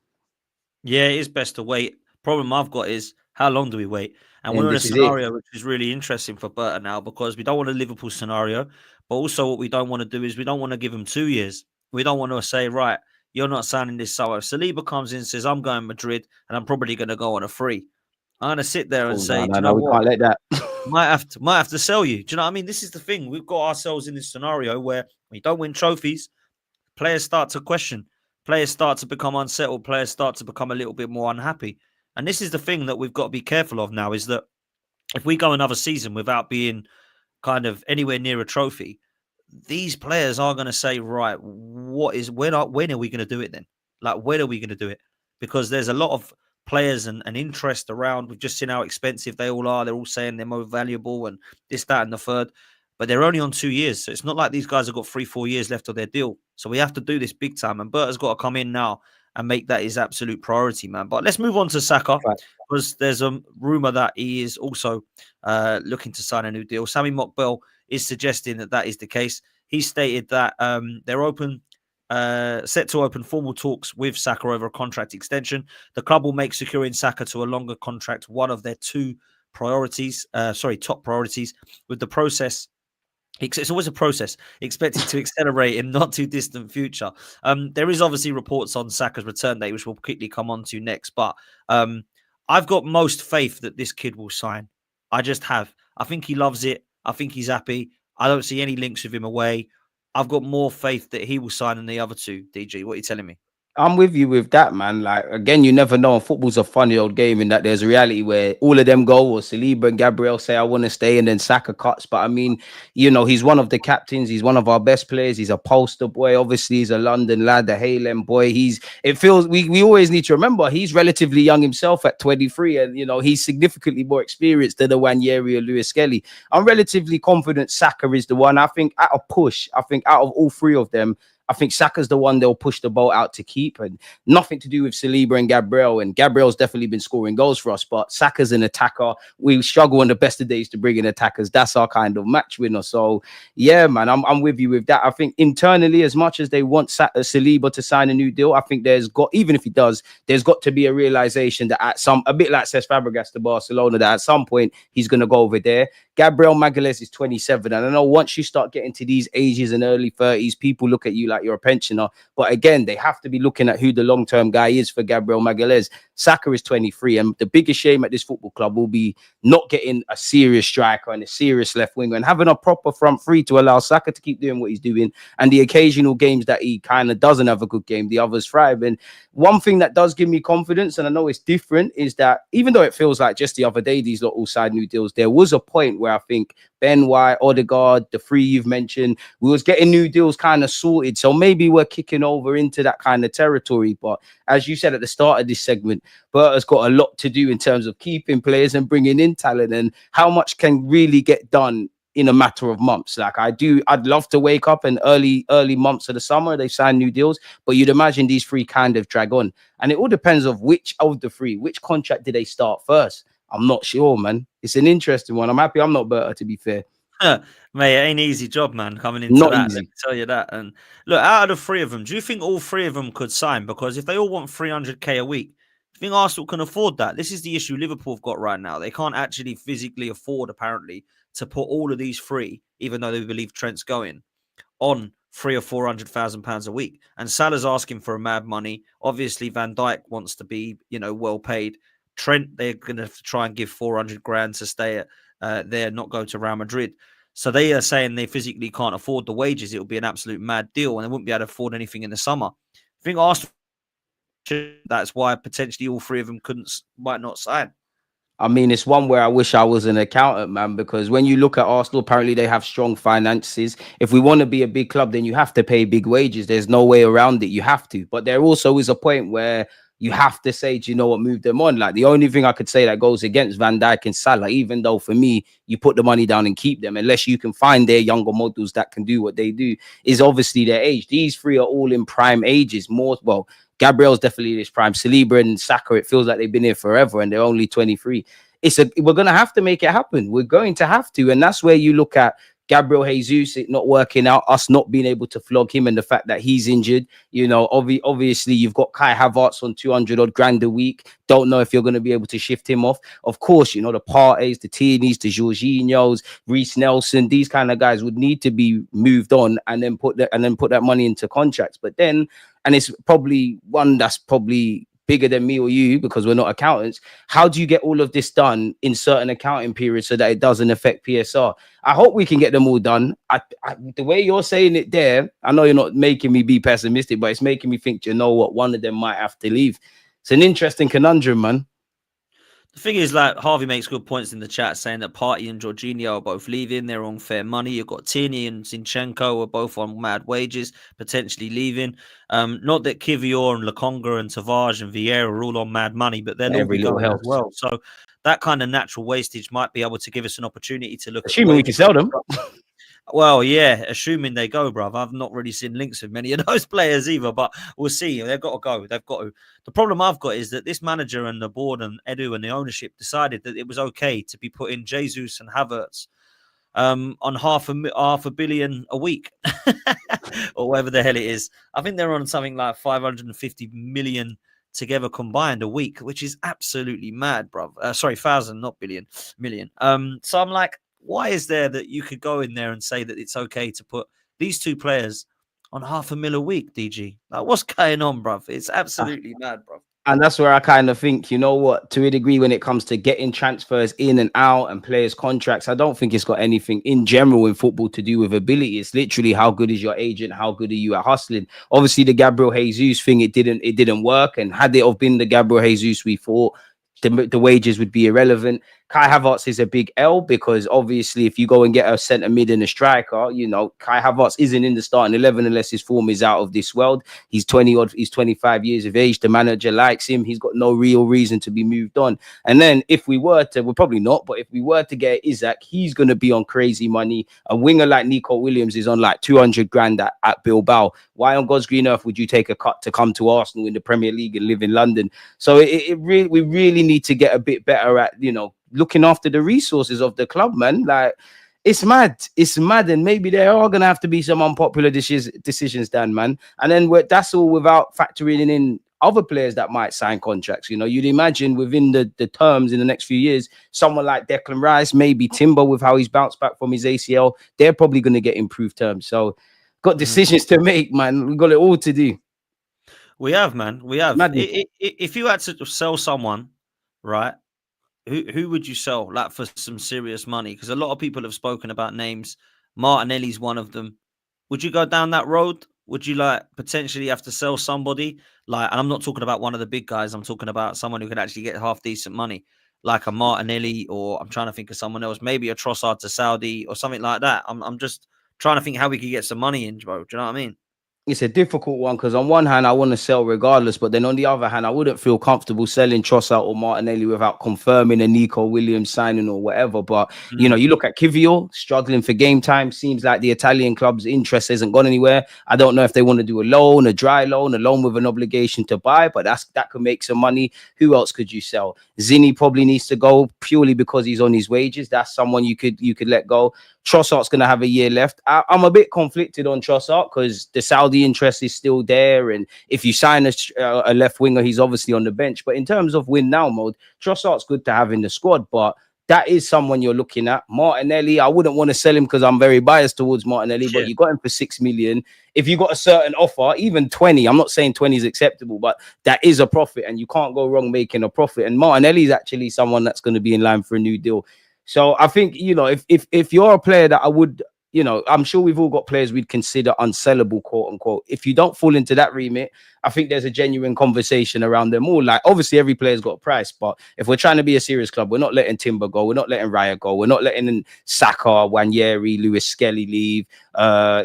Speaker 1: Yeah, it is best to wait. Problem I've got is, how long do we wait? And we're in a scenario which is really interesting for Berta now, because we don't want a Liverpool scenario, but also what we don't want to do is we don't want to give him 2 years. We don't want to say, right, you're not signing this summer. If Saliba comes in and says, I'm going Madrid and I'm probably going to go on a free, I'm going to sit there and say,
Speaker 2: no, we can't let that.
Speaker 1: might have to sell you. Do you know what I mean? This is the thing. We've got ourselves in this scenario where we don't win trophies. Players start to question. Players start to become unsettled. Players start to become a little bit more unhappy. And this is the thing that we've got to be careful of now, is that if we go another season without being kind of anywhere near a trophy, these players are going to say, right, when are we going to do it then? Like, when are we going to do it? Because there's a lot of players and interest around. We've just seen how expensive they all are. They're all saying they're more valuable and this, that, and the third. But they're only on 2 years. So it's not like these guys have got 3-4 years left of their deal. So we have to do this big time. And Berta'S got to come in now and make that his absolute priority, man. But let's move on to Saka, because there's a rumour that he is also looking to sign a new deal. Sammy Mokbel is suggesting that is the case. He stated that they're set to open formal talks with Saka over a contract extension. The club will make securing Saka to a longer contract one of their top priorities, with the process. It's always a process expected to accelerate in not too distant future. There is obviously reports on Saka's return date, which we'll quickly come on to next. But I've got most faith that this kid will sign. I just have. I think he loves it. I think he's happy. I don't see any links with him away. I've got more faith that he will sign than the other two. DG, what are you telling me?
Speaker 2: I'm with you with that, man. Like, again, you never know. Football's a funny old game in that there's a reality where all of them go, or Saliba and Gabriel say, I want to stay, and then Saka cuts. But I mean, he's one of the captains. He's one of our best players. He's a poster boy. Obviously, he's a London lad, a Halem boy. We always need to remember he's relatively young himself at 23, and, he's significantly more experienced than the Wanyeri or Lewis-Skelly. I'm relatively confident Saka is the one. I think out of push, out of all three of them, I think Saka's the one they'll push the ball out to keep, and nothing to do with Saliba and Gabriel. And Gabriel's definitely been scoring goals for us, but Saka's an attacker. We struggle on the best of days to bring in attackers. That's our kind of match winner. So yeah, man, I'm with you with that. I think internally, as much as they want Saliba to sign a new deal, I think even if he does, there's got to be a realization that a bit like Cesc Fabregas to Barcelona, that at some point he's going to go over there. Gabriel Magalhaes is 27, and I know once you start getting to these ages and early 30s, people look at you like you're a pensioner. But again, they have to be looking at who the long-term guy is for Gabriel Magalhaes. Saka is 23, and the biggest shame at this football club will be not getting a serious striker and a serious left winger and having a proper front three to allow Saka to keep doing what he's doing. And the occasional games that he kind of doesn't have a good game, the others thrive. And one thing that does give me confidence, and I know it's different, is that even though it feels like just the other day these lot all signed new deals, there was a point where I think Ben White, Odegaard, the three you've mentioned, we was getting new deals kind of sorted. So maybe we're kicking over into that kind of territory. But as you said at the start of this segment, Berta'S got a lot to do in terms of keeping players and bringing in talent, and how much can really get done in a matter of months. Like I'd love to wake up in early months of the summer, they sign new deals, but you'd imagine these three kind of drag on. And it all depends of which of the three, which contract did they start first? I'm not sure, man. It's an interesting one. I'm happy I'm not Berta, to be fair.
Speaker 1: Mate, it ain't easy job, man, coming into
Speaker 2: not
Speaker 1: that.
Speaker 2: Easy.
Speaker 1: Let me tell you that. And look, out of the three of them, do you think all three of them could sign? Because if they all want 300k a week, do you think Arsenal can afford that? This is the issue Liverpool have got right now. They can't actually physically afford, apparently, to put all of these three, even though they believe Trent's going, on £300,000 or £400,000 a week. And Salah's asking for a mad money. Obviously, Van Dijk wants to be, well paid. Trent, they're going to try and give 400 grand to stay at there, not go to Real Madrid. So they are saying they physically can't afford the wages. It will be an absolute mad deal, and they wouldn't be able to afford anything in the summer. I think Arsenal, that's why potentially all three of them might not sign.
Speaker 2: I mean, it's one where I wish I was an accountant, man, because when you look at Arsenal, apparently they have strong finances. If we want to be a big club, then you have to pay big wages. There's no way around it. You have to. But there also is a point where you have to say, do you know what, move them on? Like, the only thing I could say that goes against Van Dijk and Salah, even though for me, you put the money down and keep them, unless you can find their younger models that can do what they do, is obviously their age. These three are all in prime ages. Gabriel's definitely this prime. Saliba and Saka, it feels like they've been here forever and they're only 23. We're going to have to make it happen. We're going to have to. And that's where you look at Gabriel Jesus, it not working out, us not being able to flog him, and the fact that he's injured. Obviously you've got Kai Havertz on 200 odd grand a week. Don't know if you're going to be able to shift him off. Of course, the Partey's, the Tierney's, the Jorginho's, Reece Nelson, these kind of guys would need to be moved on and then put that money into contracts. But then, and it's probably one that's probably bigger than me or you, because we're not accountants. How do you get all of this done in certain accounting periods so that it doesn't affect PSR? I hope we can get them all done. The way you're saying it there, I know you're not making me be pessimistic, but it's making me think, one of them might have to leave. It's an interesting conundrum, man.
Speaker 1: The thing is, like, Harvey makes good points in the chat saying that Partey and Jorginho are both leaving. They're on fair money. You've got Tierney and Zinchenko are both on mad wages, potentially leaving. Not that Kivior and Lokonga and Tavares and Vieira are all on mad money, but they'll all be going as well. So that kind of natural wastage might be able to give us an opportunity to look
Speaker 2: assuming we can sell them.
Speaker 1: Well, yeah, assuming they go, bruv. I've not really seen links with many of those players either, but we'll see. They've got to go. They've got to. The problem I've got is that this manager and the board and Edu and the ownership decided that it was okay to be putting Jesus and Havertz on half a billion a week or whatever the hell it is. I think they're on something like 550 million together combined a week, which is absolutely mad, bruv. Sorry, 1,000, not billion, million. So I'm like, why is there that you could go in there and say that it's okay to put these two players on $500,000 a week, DG? Like, what's going on, bruv? It's absolutely mad, bruv.
Speaker 2: And that's where I kind of think, to a degree, when it comes to getting transfers in and out and players' contracts, I don't think it's got anything in general in football to do with ability. It's literally how good is your agent, how good are you at hustling. Obviously, the Gabriel Jesus thing, it didn't work. And had it have been the Gabriel Jesus we thought, the wages would be irrelevant. Kai Havertz is a big L because obviously if you go and get a centre mid and a striker, you know, Kai Havertz isn't in the starting 11 unless his form is out of this world. He's 25 years of age. The manager likes him. He's got no real reason to be moved on. And then if we were to, we're probably not, but if we were to get Isaac, he's going to be on crazy money. A winger like Nico Williams is on like 200 grand at Bilbao. Why on God's green earth would you take a cut to come to Arsenal in the Premier League and live in London? So we really need to get a bit better at, you know, looking after the resources of the club, man. Like, it's mad, and maybe there are gonna have to be some unpopular decisions, Dan, man. And then that's all without factoring in other players that might sign contracts. You know, you'd imagine within the terms in the next few years, someone like Declan Rice, maybe Timber, with how he's bounced back from his ACL, they're probably going to get improved terms. So, got decisions to make, man. We've got it all to do.
Speaker 1: We have, man. We have. If you had to sell someone, right? Who would you sell, like, for some serious money? Because a lot of people have spoken about names. Martinelli's one of them. Would you go down that road? Would you, like, potentially have to sell somebody? Like, and I'm not talking about one of the big guys. I'm talking about someone who could actually get half decent money, like a Martinelli, or I'm trying to think of someone else, maybe a Trossard to Saudi or something like that. I'm just trying to think how we could get some money in, bro. Do you know what I mean?
Speaker 2: It's a difficult one because on one hand I want to sell regardless, but then on the other hand I wouldn't feel comfortable selling Trossard or Martinelli without confirming a Nico Williams signing or whatever. But you know, you look at Kivio struggling for game time. Seems like the Italian club's interest hasn't gone anywhere. I don't know if they want to do a loan, a dry loan, a loan with an obligation to buy, but that could make some money. Who else could you sell? Zinni probably needs to go purely because he's on his wages. That's someone you could let go. Trossard's going to have a year left. I'm a bit conflicted on Trossard because the Saudi interest is still there. And if you sign a left winger, he's obviously on the bench. But in terms of win now mode, Trossard's good to have in the squad. But that is someone you're looking at. Martinelli, I wouldn't want to sell him because I'm very biased towards Martinelli, but you got him for 6 million. If you got a certain offer, even 20, I'm not saying 20 is acceptable, but that is a profit and you can't go wrong making a profit. And Martinelli is actually someone that's going to be in line for a new deal. So I think, you know, if you're a player that I would, you know, I'm sure we've all got players we'd consider unsellable, quote unquote. If you don't fall into that remit, I think there's a genuine conversation around them all. Like, obviously, every player's got a price, but if we're trying to be a serious club, we're not letting Timber go. We're not letting Raya go. We're not letting Saka, Wanyeri, Lewis-Skelly leave.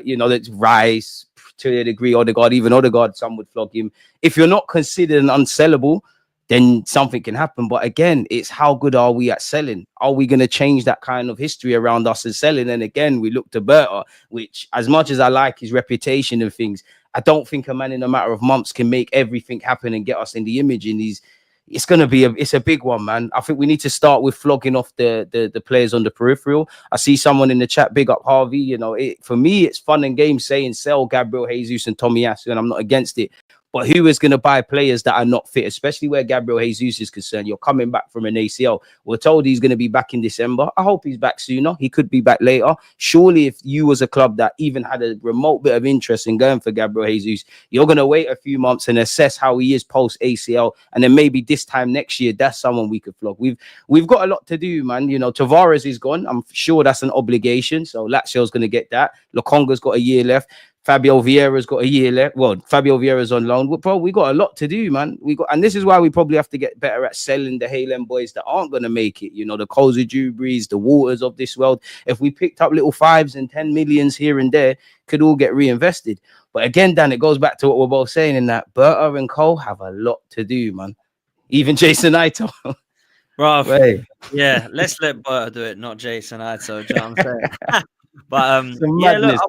Speaker 2: You know, that's Rice to a degree, Odegaard, even Odegaard, some would flog him. If you're not considered an unsellable, then something can happen. But again, it's how good are we at selling? Are we going to change that kind of history around us and selling? And again, we look to Berta, which, as much as I like his reputation and things, I don't think a man in a matter of months can make everything happen and get us in the image. And it's going to be it's a big one, man. I think we need to start with flogging off the players on the peripheral. I see someone in the chat, big up Harvey. You know, for me, it's fun and games saying sell Gabriel Jesus and Tomiyasu, and I'm not against it. But who is going to buy players that are not fit, especially where Gabriel Jesus is concerned? You're coming back from an ACL. We're told he's going to be back in December. I hope he's back sooner. He could be back later. Surely if you was a club that even had a remote bit of interest in going for Gabriel Jesus, you're going to wait a few months and assess how he is post ACL. And then maybe this time next year, that's someone we could flog. We've got a lot to do, man. You know, Tavares is gone. I'm sure that's an obligation. So Lazio's going to get that. Lokonga's got a year left. Fabio Vieira's got a year left. Well, Fabio Vieira's on loan. Bro, we got a lot to do, man. And this is why we probably have to get better at selling the Haaland boys that aren't going to make it. You know, the Koza Jubris, the Waters of this world. If we picked up little 5s and 10 millions here and there, could all get reinvested. But again, Dan, it goes back to what we're both saying in that Berta and Cole have a lot to do, man. Even Jason Ito.
Speaker 1: Bro, yeah, let's let Berta do it, not Jason Ito. Do you know what I'm saying? But yeah, look,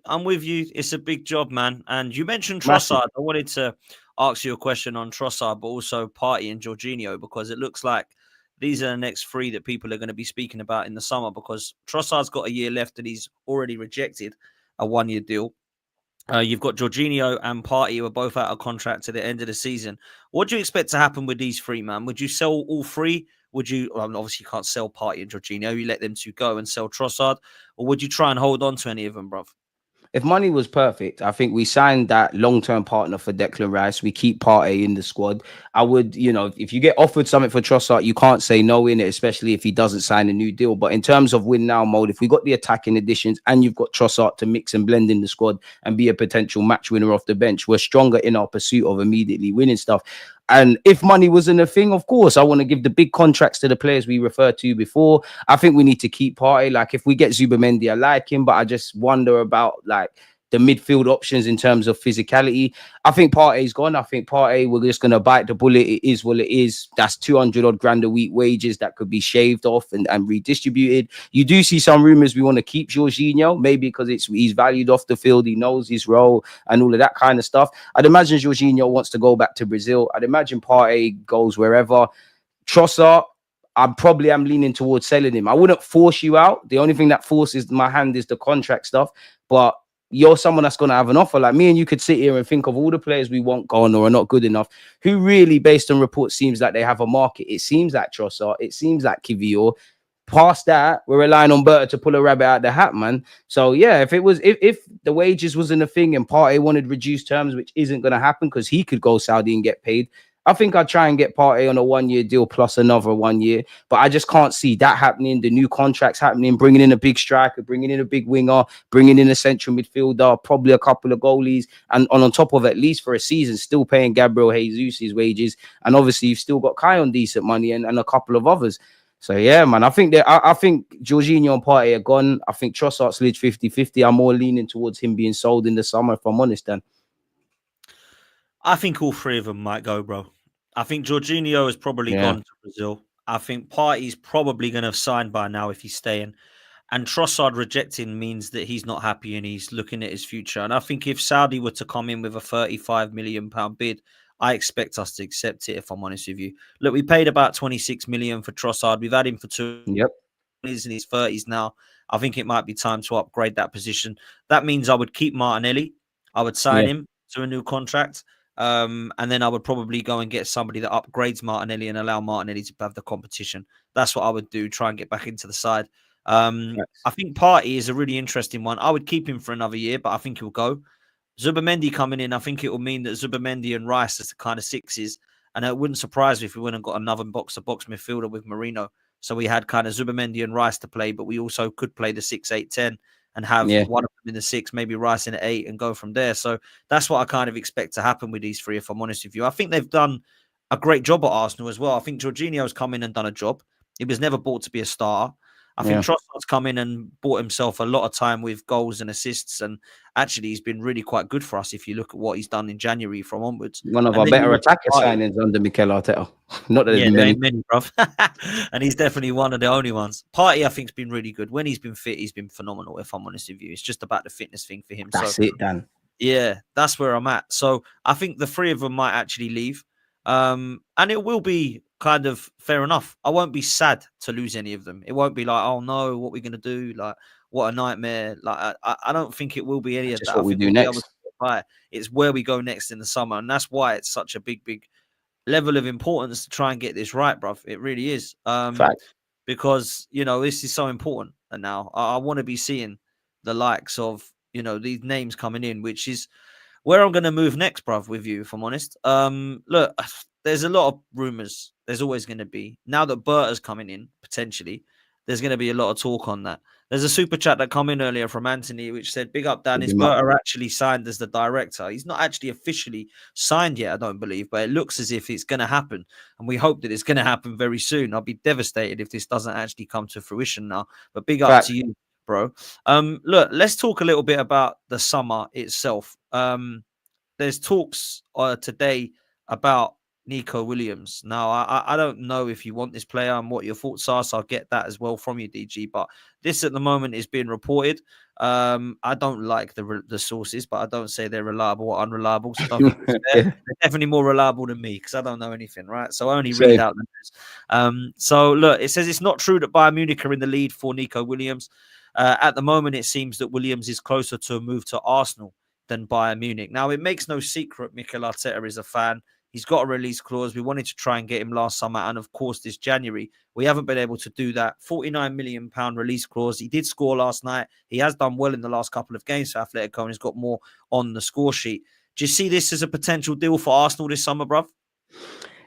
Speaker 1: I'm with you. It's a big job, man. And you mentioned Trossard. I wanted to ask you a question on Trossard, but also Partey and Jorginho, because it looks like these are the next 3 that people are going to be speaking about in the summer, because Trossard's got a year left and he's already rejected a 1-year deal. You've got Jorginho and Partey who are both out of contract to the end of the season. What do you expect to happen with these 3, man? Would you sell all 3? Would you, obviously you can't sell Partey and Jorginho, you let them 2 go and sell Trossard, or would you try and hold on to any of them, bruv?
Speaker 2: If money was perfect, I think we signed that long-term partner for Declan Rice. We keep Partey in the squad. I would, you know, if you get offered something for Trossard, you can't say no in it, especially if he doesn't sign a new deal. But in terms of win now mode, if we got the attacking additions and you've got Trossard to mix and blend in the squad and be a potential match winner off the bench, we're stronger in our pursuit of immediately winning stuff. And if money wasn't a thing, of course, I want to give the big contracts to the players we referred to before. I think we need to keep Partey. Like, if we get Zubamendi, I like him, but I just wonder about like the midfield options in terms of physicality. I think Partey's gone. I think Partey, we're just going to bite the bullet. It is what it is. That's 200 odd grand a week wages that could be shaved off and redistributed. You do see some rumors we want to keep Jorginho, maybe because he's valued off the field. He knows his role and all of that kind of stuff. I'd imagine Jorginho wants to go back to Brazil. I'd imagine Partey goes wherever. Trossard, I probably am leaning towards selling him. I wouldn't force you out. The only thing that forces my hand is the contract stuff. But you're someone that's going to have an offer. Like me and you could sit here and think of all the players we want gone or are not good enough, who really, based on reports, seems like they have a market. It seems like Trossard. It seems like Kivior. Past that, we're relying on Berta to pull a rabbit out the hat, man. So yeah, if the wages wasn't a thing and Partey wanted reduced terms, which isn't going to happen because he could go Saudi and get paid, I think I'd try and get Partey on a 1 year deal plus another 1 year. But I just can't see that happening. The new contracts happening, bringing in a big striker, bringing in a big winger, bringing in a central midfielder, probably a couple of goalies. And on top of, at least for a season, still paying Gabriel Jesus' wages. And obviously you've still got Kai on decent money and a couple of others. So yeah, man, I think I think Jorginho and Partey are gone. I think Trossard's lid 50-50. I'm more leaning towards him being sold in the summer, if I'm honest, Dan.
Speaker 1: I think all three of them might go, bro. I think Jorginho has probably gone to Brazil. I think Partey's probably going to have signed by now if he's staying. And Trossard rejecting means that he's not happy and he's looking at his future. And I think if Saudi were to come in with a £35 million bid, I expect us to accept it, if I'm honest with you. Look, we paid about 26 million for Trossard. We've had him for 2
Speaker 2: Yep.
Speaker 1: He's in his 30s now. I think it might be time to upgrade that position. That means I would keep Martinelli. I would sign him to a new contract. And then I would probably go and get somebody that upgrades Martinelli and allow Martinelli to have the competition. That's what I would do, try and get back into the side. I think Partey is a really interesting one. I would keep him for another year, but I think he'll go. Zubamendi coming in, I think it will mean that Zubamendi and Rice is the kind of sixes. And it wouldn't surprise me if we went and got another box-to-box midfielder with Marino. So we had kind of Zubamendi and Rice to play, but we also could play the 6-8-10 and have one of them in the 6, maybe Rice in the 8 and go from there. So that's what I kind of expect to happen with these three, if I'm honest with you. I think they've done a great job at Arsenal as well. I think Jorginho's come in and done a job. He was never bought to be a starter. I think Trossard's come in and bought himself a lot of time with goals and assists, and actually he's been really quite good for us if you look at what he's done in January from onwards.
Speaker 2: One of our better attacker signings under Mikel Arteta. Not that
Speaker 1: there ain't many, bruv. And he's definitely one of the only ones. Partey, I think, has been really good. When he's been fit, he's been phenomenal, if I'm honest with you. It's just about the fitness thing for him.
Speaker 2: That's it, Dan.
Speaker 1: Yeah, that's where I'm at. So I think the three of them might actually leave. And it will be kind of fair enough. I won't be sad to lose any of them. It won't be like, oh no, what are we going to do? Like, what a nightmare. Like, I don't think it will be any of that.
Speaker 2: What we do next.
Speaker 1: It's where we go next in the summer. And that's why it's such a big level of importance to try and get this right, bruv. It really is. Because, you know, this is so important. And now I want to be seeing the likes of, you know, these names coming in, which is where I'm going to move next, bruv, with you, if I'm honest. Look, there's a lot of rumors. There's always going to be. Now that Berta'S coming in, potentially, there's going to be a lot of talk on that. There's a super chat that come in earlier from Anthony, which said, big up, Dan. Is Berta actually signed as the director? He's not actually officially signed yet, I don't believe, but it looks as if it's going to happen. And we hope that it's going to happen very soon. I'll be devastated if this doesn't actually come to fruition now. But big up to you, bro. Look, let's talk a little bit about the summer itself. There's talks today about Nico Williams. Now, I don't know if you want this player and what your thoughts are, so I'll get that as well from you, DG. But this at the moment is being reported. I don't like the sources, but I don't say they're reliable or unreliable. So don't they're definitely more reliable than me because I don't know anything, right? So I only read out the news. So look, it says it's not true that Bayern Munich are in the lead for Nico Williams. At the moment, it seems that Williams is closer to a move to Arsenal than Bayern Munich. Now, it makes no secret Mikel Arteta is a fan. He's got a release clause. We wanted to try and get him last summer. And of course, this January, we haven't been able to do that. £49 million release clause. He did score last night. He has done well in the last couple of games for Atletico and he's got more on the score sheet. Do you see this as a potential deal for Arsenal this summer, bruv?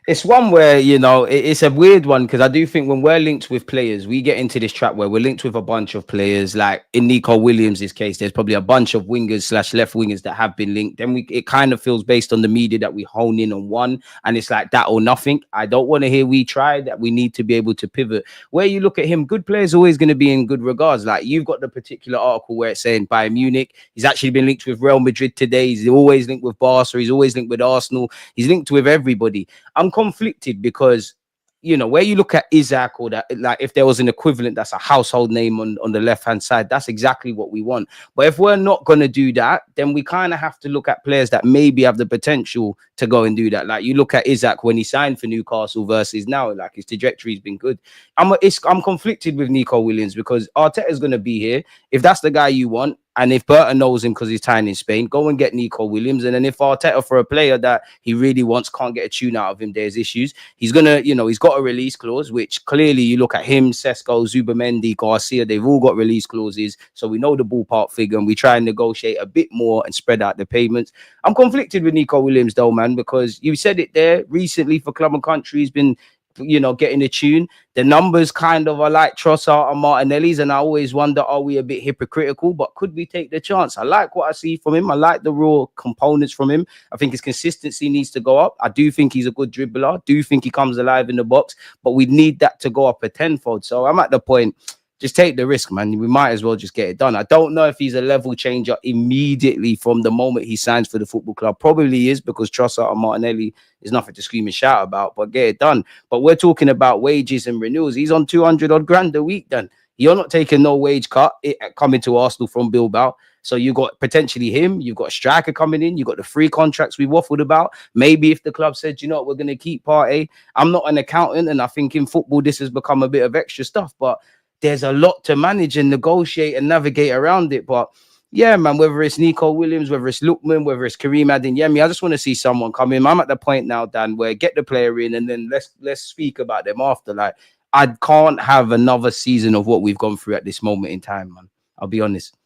Speaker 2: It's one where, you know, it's a weird one because I do think when we're linked with players, we get into this trap where we're linked with a bunch of players. Like in Nico Williams' case, there's probably a bunch of wingers slash left wingers that have been linked. Then it kind of feels based on the media that we hone in on one, and it's like that or nothing. I don't want to hear we tried, that we need to be able to pivot. Where you look at him, good players always going to be in good regards. Like you've got the particular article where it's saying Bayern Munich, he's actually been linked with Real Madrid today. He's always linked with Barca. He's always linked with Arsenal. He's linked with everybody. I'm conflicted because, you know, where you look at Isaac or that, like if there was an equivalent that's a household name on the left hand side, that's exactly what we want. But if we're not going to do that, then we kind of have to look at players that maybe have the potential to go and do that. Like you look at Isaac when he signed for Newcastle versus now, like his trajectory's been good. I'm conflicted with Nico Williams because Arteta's going to be here. If that's the guy you want, and if Berta knows him because he's tying in Spain, go and get Nico Williams. And then if Arteta, for a player that he really wants, can't get a tune out of him, there's issues. He's going to, you know, he's got a release clause, which clearly you look at him, Sesko, Zubamendi, Garcia, they've all got release clauses. So we know the ballpark figure and we try and negotiate a bit more and spread out the payments. I'm conflicted with Nico Williams though, man, because you said it there recently for Club and Country. He's been, you know, getting a tune. The numbers kind of are like Trossard and Martinelli's, and I always wonder, are we a bit hypocritical? But could we take the chance? I like what I see from him. I like the raw components from him. I think his consistency needs to go up. I do think he's a good dribbler. I do think he comes alive in the box, but we need that to go up a tenfold. So I'm at the point, just take the risk, man. We might as well just get it done. I don't know if he's a level changer immediately from the moment he signs for the football club. Probably is, because Trossard and Martinelli is nothing to scream and shout about, but get it done. But we're talking about wages and renewals. He's on 200 odd grand a week then. You're not taking no wage cut coming to Arsenal from Bilbao. So you got potentially him, you've got a striker coming in, you've got the free contracts we waffled about. Maybe if the club said, you know what, we're going to keep Partey. I'm not an accountant, and I think in football this has become a bit of extra stuff, but there's a lot to manage and negotiate and navigate around it. But yeah, man, whether it's Nico Williams, whether it's Lookman, whether it's Kareem Adeyemi, I just want to see someone come in. I'm at the point now, Dan, where get the player in and then let's speak about them after. Like, I can't have another season of what we've gone through at this moment in time, man. I'll be honest.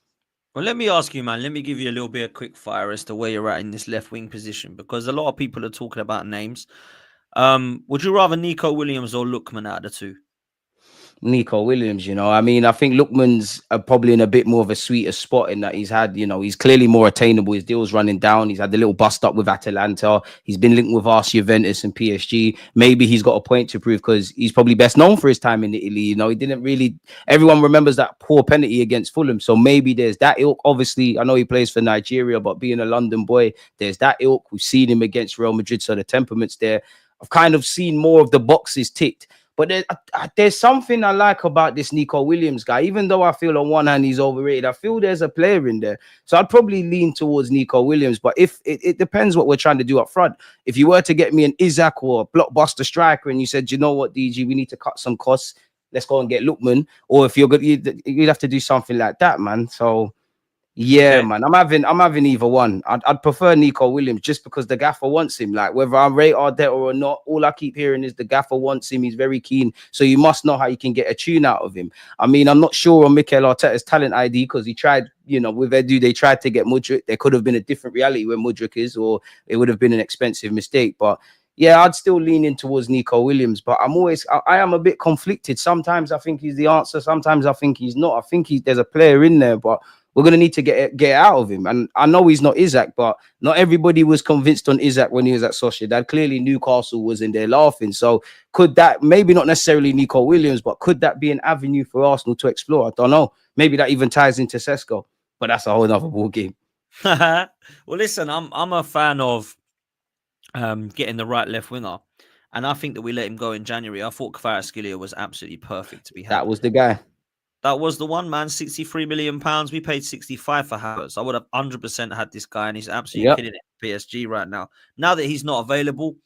Speaker 1: Well, let me ask you, man. Let me give you a little bit of quick fire as to where you're at in this left wing position, because a lot of people are talking about names. Would you rather Nico Williams or Lookman out of the two?
Speaker 2: Nico Williams, you know, I mean, I think Lookman's probably in a bit more of a sweeter spot in that he's had, you know, he's clearly more attainable. His deal's running down. He's had the little bust up with Atalanta. He's been linked with us, Juventus and PSG. Maybe he's got a point to prove because he's probably best known for his time in Italy. You know, he didn't really, everyone remembers that poor penalty against Fulham. So maybe there's that ilk. Obviously, I know he plays for Nigeria, but being a London boy, there's that ilk. We've seen him against Real Madrid, so the temperament's there. I've kind of seen more of the boxes ticked. But there's something I like about this Nico Williams guy. Even though I feel on one hand he's overrated, I feel there's a player in there. So I'd probably lean towards Nico Williams. But if it depends what we're trying to do up front. If you were to get me an Isaac or a blockbuster striker and you said, you know what, DG, we need to cut some costs, let's go and get Lookman. Or if you're good, you'd have to do something like that, man. So yeah, okay, man, I'm having either one. I'd prefer Nico Williams just because the gaffer wants him. Like whether I rate Arteta or not, all I keep hearing is the gaffer wants him. He's very keen, so you must know how you can get a tune out of him. I mean, I'm not sure on Mikel Arteta's talent ID because he tried, you know, with Edu, they tried to get Mudryk. There could have been a different reality where Mudryk is, or it would have been an expensive mistake. But yeah, I'd still lean in towards Nico Williams, but I am a bit conflicted. Sometimes I think he's the answer. Sometimes I think he's not. I think there's a player in there, but we're going to need to get out of him. And I know he's not Isaac, but not everybody was convinced on Isaac when he was at Sociedad. Clearly, Newcastle was in there laughing. So could that, maybe not necessarily Nico Williams, but could that be an avenue for Arsenal to explore? I don't know. Maybe that even ties into Sesko, but that's a whole other ball game.
Speaker 1: Well, listen, I'm a fan of getting the right left winger. And I think that we let him go in January. I thought Kvaratskhelia was absolutely perfect to be had.
Speaker 2: That was the guy.
Speaker 1: That was the one, man. £63 million. We paid 65 for Havertz. I would have 100% had this guy, and he's absolutely killing it at PSG right now. Now that he's not available,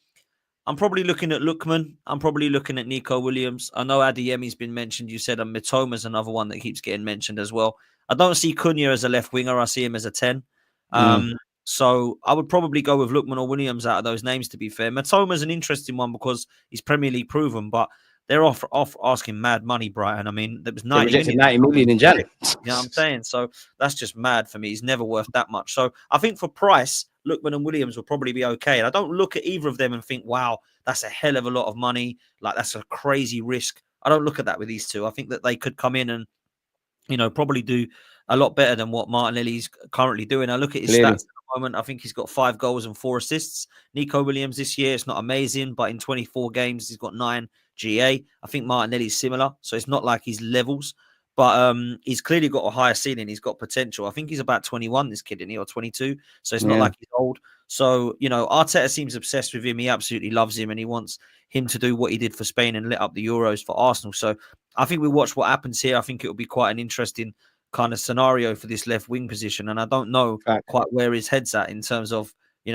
Speaker 1: I'm probably looking at Lookman. I'm probably looking at Nico Williams. I know Adeyemi's been mentioned. You said Mitoma's another one that keeps getting mentioned as well. I don't see Cunha as a left winger. I see him as a 10. So I would probably go with Lookman or Williams out of those names, to be fair. Mitoma's an interesting one because he's Premier League proven, but they're off asking mad money, Brighton. I mean, there was
Speaker 2: They
Speaker 1: 90
Speaker 2: rejected
Speaker 1: million.
Speaker 2: 90 million in Jan.
Speaker 1: You know what I'm saying? So that's just mad for me. He's never worth that much. So I think for price, Lookman and Williams will probably be okay. And I don't look at either of them and think, wow, that's a hell of a lot of money. Like, that's a crazy risk. I don't look at that with these two. I think that they could come in and, probably do a lot better than what Martinelli's currently doing. I look at his
Speaker 2: Clearly.
Speaker 1: stats at the moment. I think he's got 5 goals and 4 assists. Nico Williams this year, it's not amazing, but in 24 games, he's got 9 GA. I think Martinelli's similar, so it's not like he's levels, but he's clearly got a higher ceiling. He's got potential. I think he's about 21, this kid, isn't he, or 22? So it's not like he's old. So, Arteta seems obsessed with him. He absolutely loves him, and he wants him to do what he did for Spain and lit up the Euros for Arsenal. So I think we watch what happens here. I think it will be quite an interesting kind of scenario for this left wing position. And I don't know quite where his head's at in terms of, in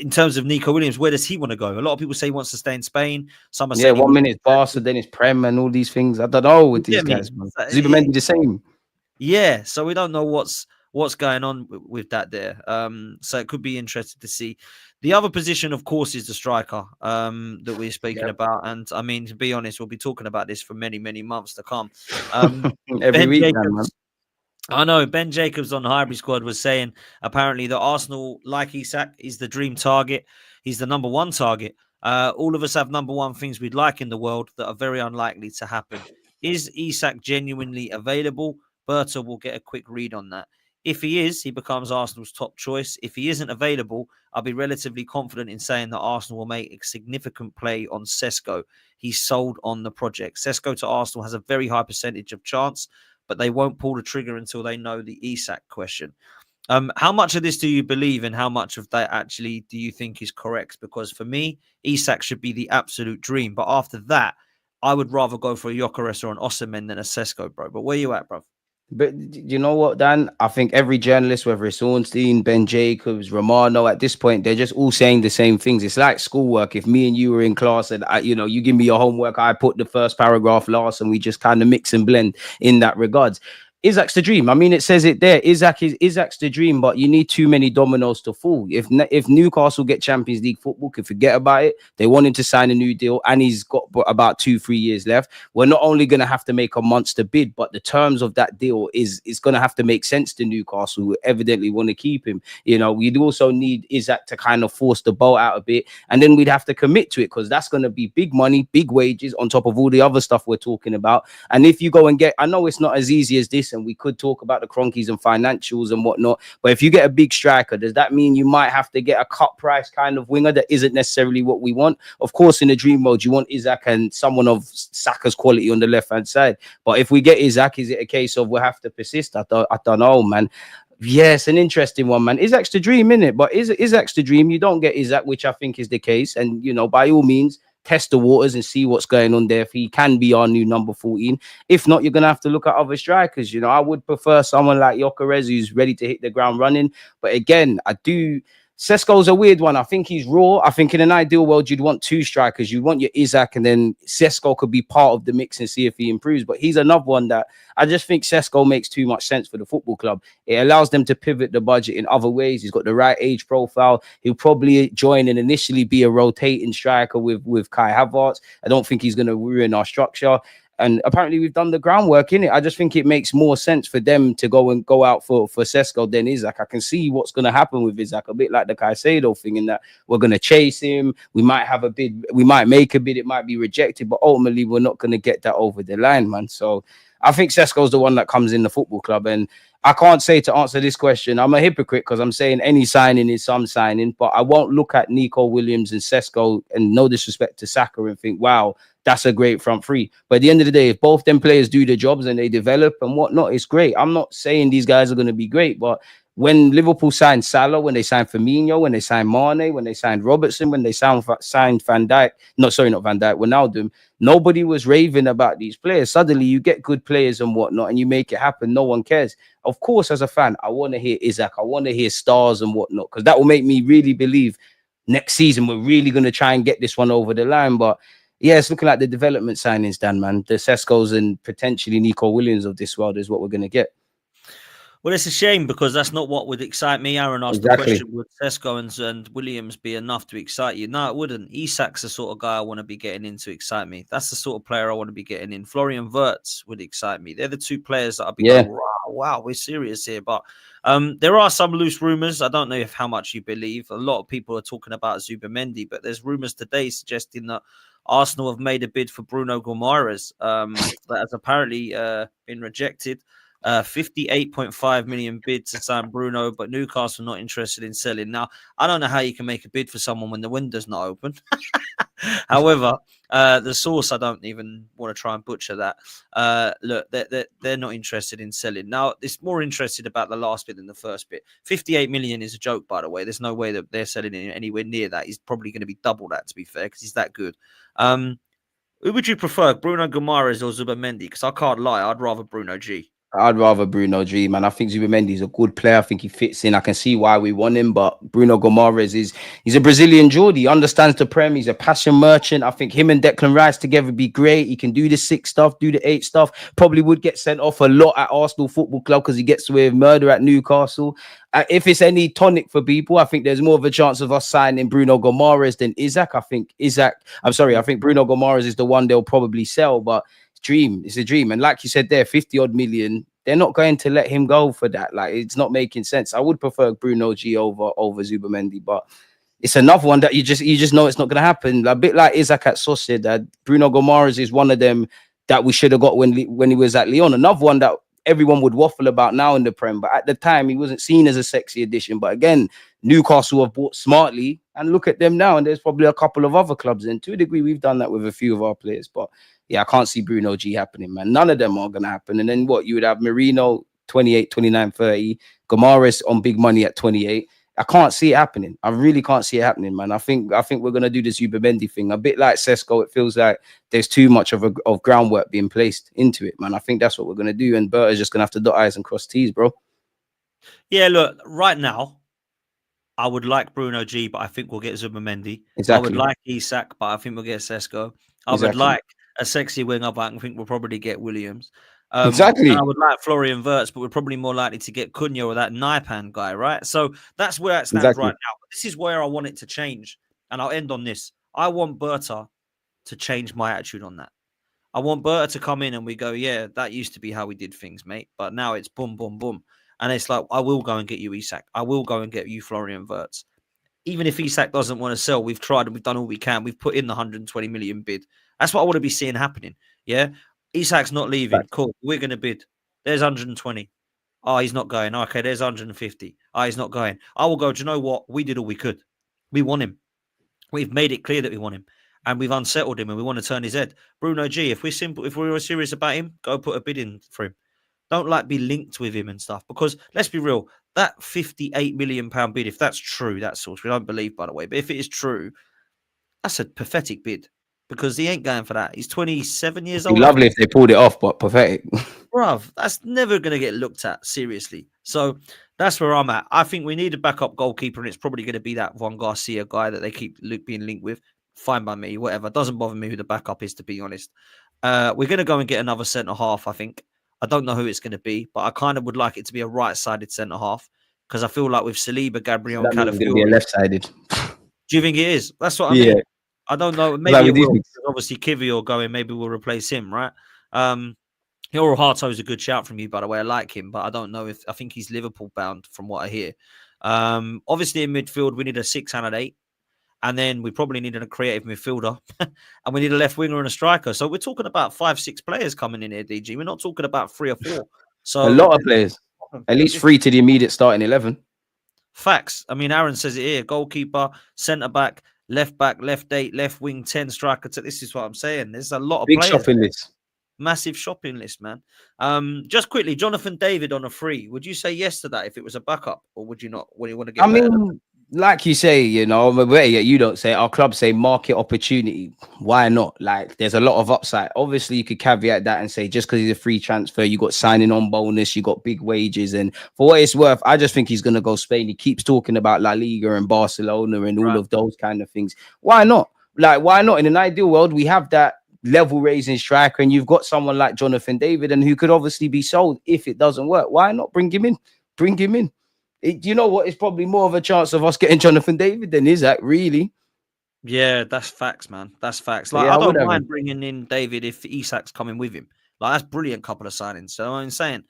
Speaker 1: terms of Nico Williams, where does he want to go? A lot of people say he wants to stay in Spain. Some are saying
Speaker 2: 1 minute Barca, then it's Prem and all these things. I don't know with these guys, man. Zubimendi the same.
Speaker 1: Yeah, so we don't know what's going on with that there. So it could be interesting to see. The other position, of course, is the striker that we're speaking about. And I mean, to be honest, we'll be talking about this for many, many months to come.
Speaker 2: Every week, man.
Speaker 1: I know Ben Jacobs on the Highbury squad was saying apparently that Arsenal, like Isak, is the dream target. He's the number 1 target. All of us have number 1 things we'd like in the world that are very unlikely to happen. Is Isak genuinely available? Berta will get a quick read on that. If he is, he becomes Arsenal's top choice. If he isn't available, I'll be relatively confident in saying that Arsenal will make a significant play on Sesko. He's sold on the project. Sesko to Arsenal has a very high percentage of chance, but they won't pull the trigger until they know the Isak question. How much of this do you believe, and how much of that actually do you think is correct? Because for me, Isak should be the absolute dream. But after that, I would rather go for a Gyökeres or an Osimhen than a Sesko, bro. But where you at, bro?
Speaker 2: But you know what, Dan? I think every journalist, whether it's Ornstein, Ben Jacobs, Romano, at this point, they're just all saying the same things. It's like schoolwork. If me and you were in class and, you give me your homework, I put the first paragraph last and we just kind of mix and blend in that regards. Isak's the dream. I mean, it says it there. Isak's the dream, but you need too many dominoes to fall. If Newcastle get Champions League football, can forget about it. They want him to sign a new deal, and he's got about 2-3 years left. We're not only going to have to make a monster bid, but the terms of that deal is going to have to make sense to Newcastle, who evidently want to keep him. We'd also need Isak to kind of force the boat out a bit, and then we'd have to commit to it, because that's going to be big money, big wages on top of all the other stuff we're talking about. And if you go and get, I know it's not as easy as this, and we could talk about the cronkies and financials and whatnot, but if you get a big striker, does that mean you might have to get a cut price kind of winger that isn't necessarily what we want? Of course, in the dream mode, you want Isak and someone of Saka's quality on the left-hand side. But if we get Isak, is it a case of we'll have to persist? I don't know, man. Yes, an interesting one, man. Isak's the dream, innit? But Isak's the dream. You don't get Isak, which I think is the case. And, by all means, test the waters and see what's going on there. If he can be our new number 14. If not, you're going to have to look at other strikers. I would prefer someone like Gyökeres, who's ready to hit the ground running. But again, Sesko's a weird one. I think he's raw. I think in an ideal world, you'd want 2 strikers. You'd want your Isak, and then Sesko could be part of the mix and see if he improves. But he's another one that I just think Sesko makes too much sense for the football club. It allows them to pivot the budget in other ways. He's got the right age profile. He'll probably join and initially be a rotating striker with Kai Havertz. I don't think he's going to ruin our structure. And apparently we've done the groundwork in it. I just think it makes more sense for them to go out for Sesko than Isak. I can see what's going to happen with Isak, a bit like the Caicedo thing, in that we're going to chase him. We might have a bid. We might make a bid. It might be rejected, but ultimately we're not going to get that over the line, man. So I think Sesko's the one that comes in the football club. And I can't say, to answer this question, I'm a hypocrite because I'm saying any signing is some signing, but I won't look at Nico Williams and Sesko, and no disrespect to Saka, and think, wow, that's a great front three. But at the end of the day, if both them players do the jobs and they develop and whatnot, it's great. I'm not saying these guys are going to be great, but when Liverpool signed Salah, when they signed Firmino, when they signed Mane, when they signed Robertson, when they signed Van Dijk, not Van Dijk, Wijnaldum, nobody was raving about these players. Suddenly you get good players and whatnot, and you make it happen. No one cares. Of course, as a fan, I want to hear Isak. I want to hear stars and whatnot, because that will make me really believe next season we're really going to try and get this one over the line. But yeah, it's looking like the development signings, Dan, man. The Seskos and potentially Nico Williams of this world is what we're going to get.
Speaker 1: Well, it's a shame because that's not what would excite me. Aaron asked the
Speaker 2: Exactly.
Speaker 1: question, would Sesko and Williams be enough to excite you? No, it wouldn't. Isak's the sort of guy I want to be getting in to excite me. That's the sort of player I want to be getting in. Florian Wirtz would excite me. They're the two players that I'd be going, wow, we're serious here. But there are some loose rumours. I don't know if how much you believe. A lot of people are talking about Zubamendi, but there's rumours today suggesting that Arsenal have made a bid for Bruno Guimaraes that has apparently been rejected. 58.5 million bid to sign Bruno, but Newcastle not interested in selling. Now, I don't know how you can make a bid for someone when the window's not open. However, the source, I don't even want to try and butcher that. Look, they're not interested in selling. Now, it's more interested about the last bit than the first bit. 58 million is a joke, by the way. There's no way that they're selling it anywhere near that. He's probably going to be double that, to be fair, because he's that good. Who would you prefer, Bruno Guimaraes or Zubamendi? Because I can't lie, I'd rather Bruno G.
Speaker 2: I'd rather Bruno G, man. I think Zubamendi is a good player. I think he fits in. I can see why we want him, but Bruno Guimaraes he's a Brazilian Geordie. He understands the Prem. He's a passion merchant. I think him and Declan Rice together would be great. He can do the 6 stuff, do the 8 stuff. Probably would get sent off a lot at Arsenal Football Club because he gets away with murder at Newcastle. If it's any tonic for people, I think there's more of a chance of us signing Bruno Guimaraes than Isak. I think Bruno Guimaraes is the one they'll probably sell, but it's a dream. And like you said there, 50 odd million, they're not going to let him go for that. Like, it's not making sense. I would prefer Bruno G over Zubamendi, but it's another one that you just know it's not going to happen. A bit like Isak at Sociedad, Bruno Guimaraes is one of them that we should have got when he was at Lyon. Another one that everyone would waffle about now in the Prem, but at the time he wasn't seen as a sexy addition. But again, Newcastle have bought smartly, and look at them now. And there's probably a couple of other clubs, and to a degree we've done that with a few of our players. But yeah, I can't see Bruno G happening, man. None of them are going to happen. And then what? You would have Merino 28, 29, 30, Guimaraes on big money at 28. I can't see it happening. I really can't see it happening, man. I think we're going to do this Zubamendi thing. A bit like Sesko, it feels like there's too much of groundwork being placed into it, man. I think that's what we're going to do. And Berta'S just going to have to dot I's and cross T's, bro.
Speaker 1: Yeah, look, right now, I would like Bruno G, but I think we'll get Zubamendi.
Speaker 2: Exactly.
Speaker 1: I would like Isak, but I think we'll get Sesko. I would like a sexy winger, but I think we'll probably get Williams.
Speaker 2: Exactly.
Speaker 1: And I would like Florian Wirtz, but we're probably more likely to get Cunha or that Naipan guy, right? So that's where it stands right now. But this is where I want it to change. And I'll end on this. I want Berta to change my attitude on that. I want Berta to come in and we go, yeah, that used to be how we did things, mate. But now it's boom, boom, boom. And it's like, I will go and get you Isak. I will go and get you Florian Wirtz. Even if Isak doesn't want to sell, we've tried and we've done all we can. We've put in the 120 million bid. That's what I want to be seeing happening. Yeah. Isak's not leaving. Cool. We're going to bid. There's 120. Oh, he's not going. Okay, there's 150. Oh, he's not going. I will go, do you know what? We did all we could. We want him. We've made it clear that we want him. And we've unsettled him and we want to turn his head. Bruno G, if we were serious about him, go put a bid in for him. Don't be linked with him and stuff. Because let's be real, that £58 million bid, if that's true, that source, we don't believe, by the way, but if it is true, that's a pathetic bid. Because he ain't going for that. He's 27 years old.
Speaker 2: Lovely if they pulled it off, but pathetic.
Speaker 1: Bruv, that's never going to get looked at seriously. So that's where I'm at. I think we need a backup goalkeeper, and it's probably going to be that Juan Garcia guy that they keep being linked with. Fine by me, whatever. Doesn't bother me who the backup is, to be honest. We're going to go and get another centre-half, I think. I don't know who it's going to be, but I kind of would like it to be a right-sided centre-half because I feel like with Saliba, Gabriel, and Calafiori...
Speaker 2: going to be a left-sided.
Speaker 1: Do you think it is? That's what I mean. I don't know. Maybe it will. Obviously, Kivior going. Maybe we'll replace him, right? Hiro Hato is a good shout from you, by the way. I like him, but I don't know I think he's Liverpool bound from what I hear. Obviously, in midfield, we need a 6 and an 8. And then we probably need a creative midfielder. And we need a left winger and a striker. So we're talking about 5-6 players coming in here, DG. We're not talking about 3 or 4. So
Speaker 2: a lot of players. At least 3 to the immediate starting 11.
Speaker 1: Facts. I mean, Aaron says it here. Goalkeeper, centre-back, left 8, left wing 10, striker. This is what I'm saying. There's a lot of
Speaker 2: big
Speaker 1: players.
Speaker 2: Shopping list.
Speaker 1: Massive shopping list, man. Just quickly, Jonathan David on a free. Would you say yes to that if it was a backup, or would you not? When you want to get?
Speaker 2: I mean, like you say, you don't say. Our club say market opportunity. Why not? Like, there's a lot of upside. Obviously, you could caveat that and say just because he's a free transfer, you got signing on bonus, you got big wages, and for what it's worth, I just think he's gonna go Spain. He keeps talking about La Liga and Barcelona and all of those kind of things. Why not? Like, why not? In an ideal world, we have that level raising striker, and you've got someone like Jonathan David, and who could obviously be sold if it doesn't work. Why not bring him in? Bring him in. You know what? It's probably more of a chance of us getting Jonathan David than Isaac, really.
Speaker 1: Yeah, that's facts, man. That's facts.
Speaker 2: So,
Speaker 1: Like,
Speaker 2: yeah,
Speaker 1: I
Speaker 2: I would
Speaker 1: don't
Speaker 2: have
Speaker 1: mind
Speaker 2: him.
Speaker 1: bringing in David if Isak's coming with him. Like, that's brilliant couple of signings. So I'm saying,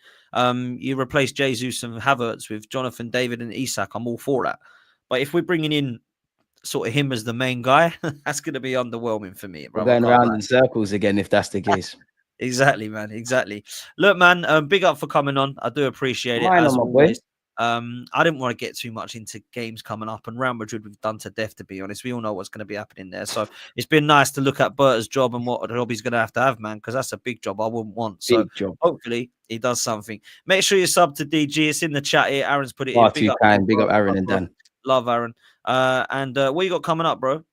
Speaker 1: you replace Jesus and Havertz with Jonathan David and Isak. I'm all for that. But if we're bringing in sort of him as the main guy, that's going to be underwhelming for me,
Speaker 2: We're
Speaker 1: bro. I
Speaker 2: going
Speaker 1: can't
Speaker 2: around
Speaker 1: lie.
Speaker 2: in circles again if that's the case.
Speaker 1: Exactly, man. Exactly. Look, man, big up for coming on. I do appreciate it
Speaker 2: Mine on
Speaker 1: as
Speaker 2: my boy.
Speaker 1: always. I didn't want to get too much into games coming up, and Real Madrid we've done to death, to be honest. We all know what's going to be happening there. So it's been nice to look at Berta'S job and what job he's going to have, man, because that's a big job I wouldn't want. So
Speaker 2: Big job.
Speaker 1: hopefully he does something. Make sure you sub to DG. It's in the chat here. Aaron's put it in.
Speaker 2: Far
Speaker 1: Big
Speaker 2: too
Speaker 1: up,
Speaker 2: kind. Big
Speaker 1: bro.
Speaker 2: up Aaron
Speaker 1: Love,
Speaker 2: and
Speaker 1: bro.
Speaker 2: Dan.
Speaker 1: Love Aaron. And what you got coming up, bro?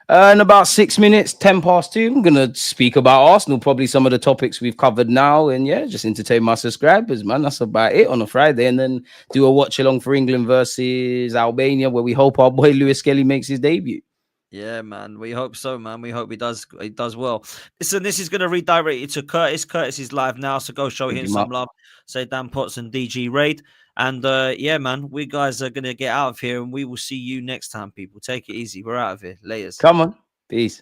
Speaker 2: In about 6 minutes, 10 past 2, I'm going to speak about Arsenal, probably some of the topics we've covered now. And yeah, just entertain my subscribers, man. That's about it on a Friday. And then do a watch along for England versus Albania, where we hope our boy Lewis-Skelly makes his debut.
Speaker 1: Yeah, man. We hope so, man. We hope he does. He does well. Listen, this is going to redirect you to Curtis. Curtis is live now, so go show
Speaker 2: Big
Speaker 1: him
Speaker 2: him
Speaker 1: some
Speaker 2: up.
Speaker 1: love. Say Dan Potts and DG Raid, and yeah, man. We guys are going to get out of here, and we will see you next time, people. Take it easy. We're out of here. Laters.
Speaker 2: Come on. Peace.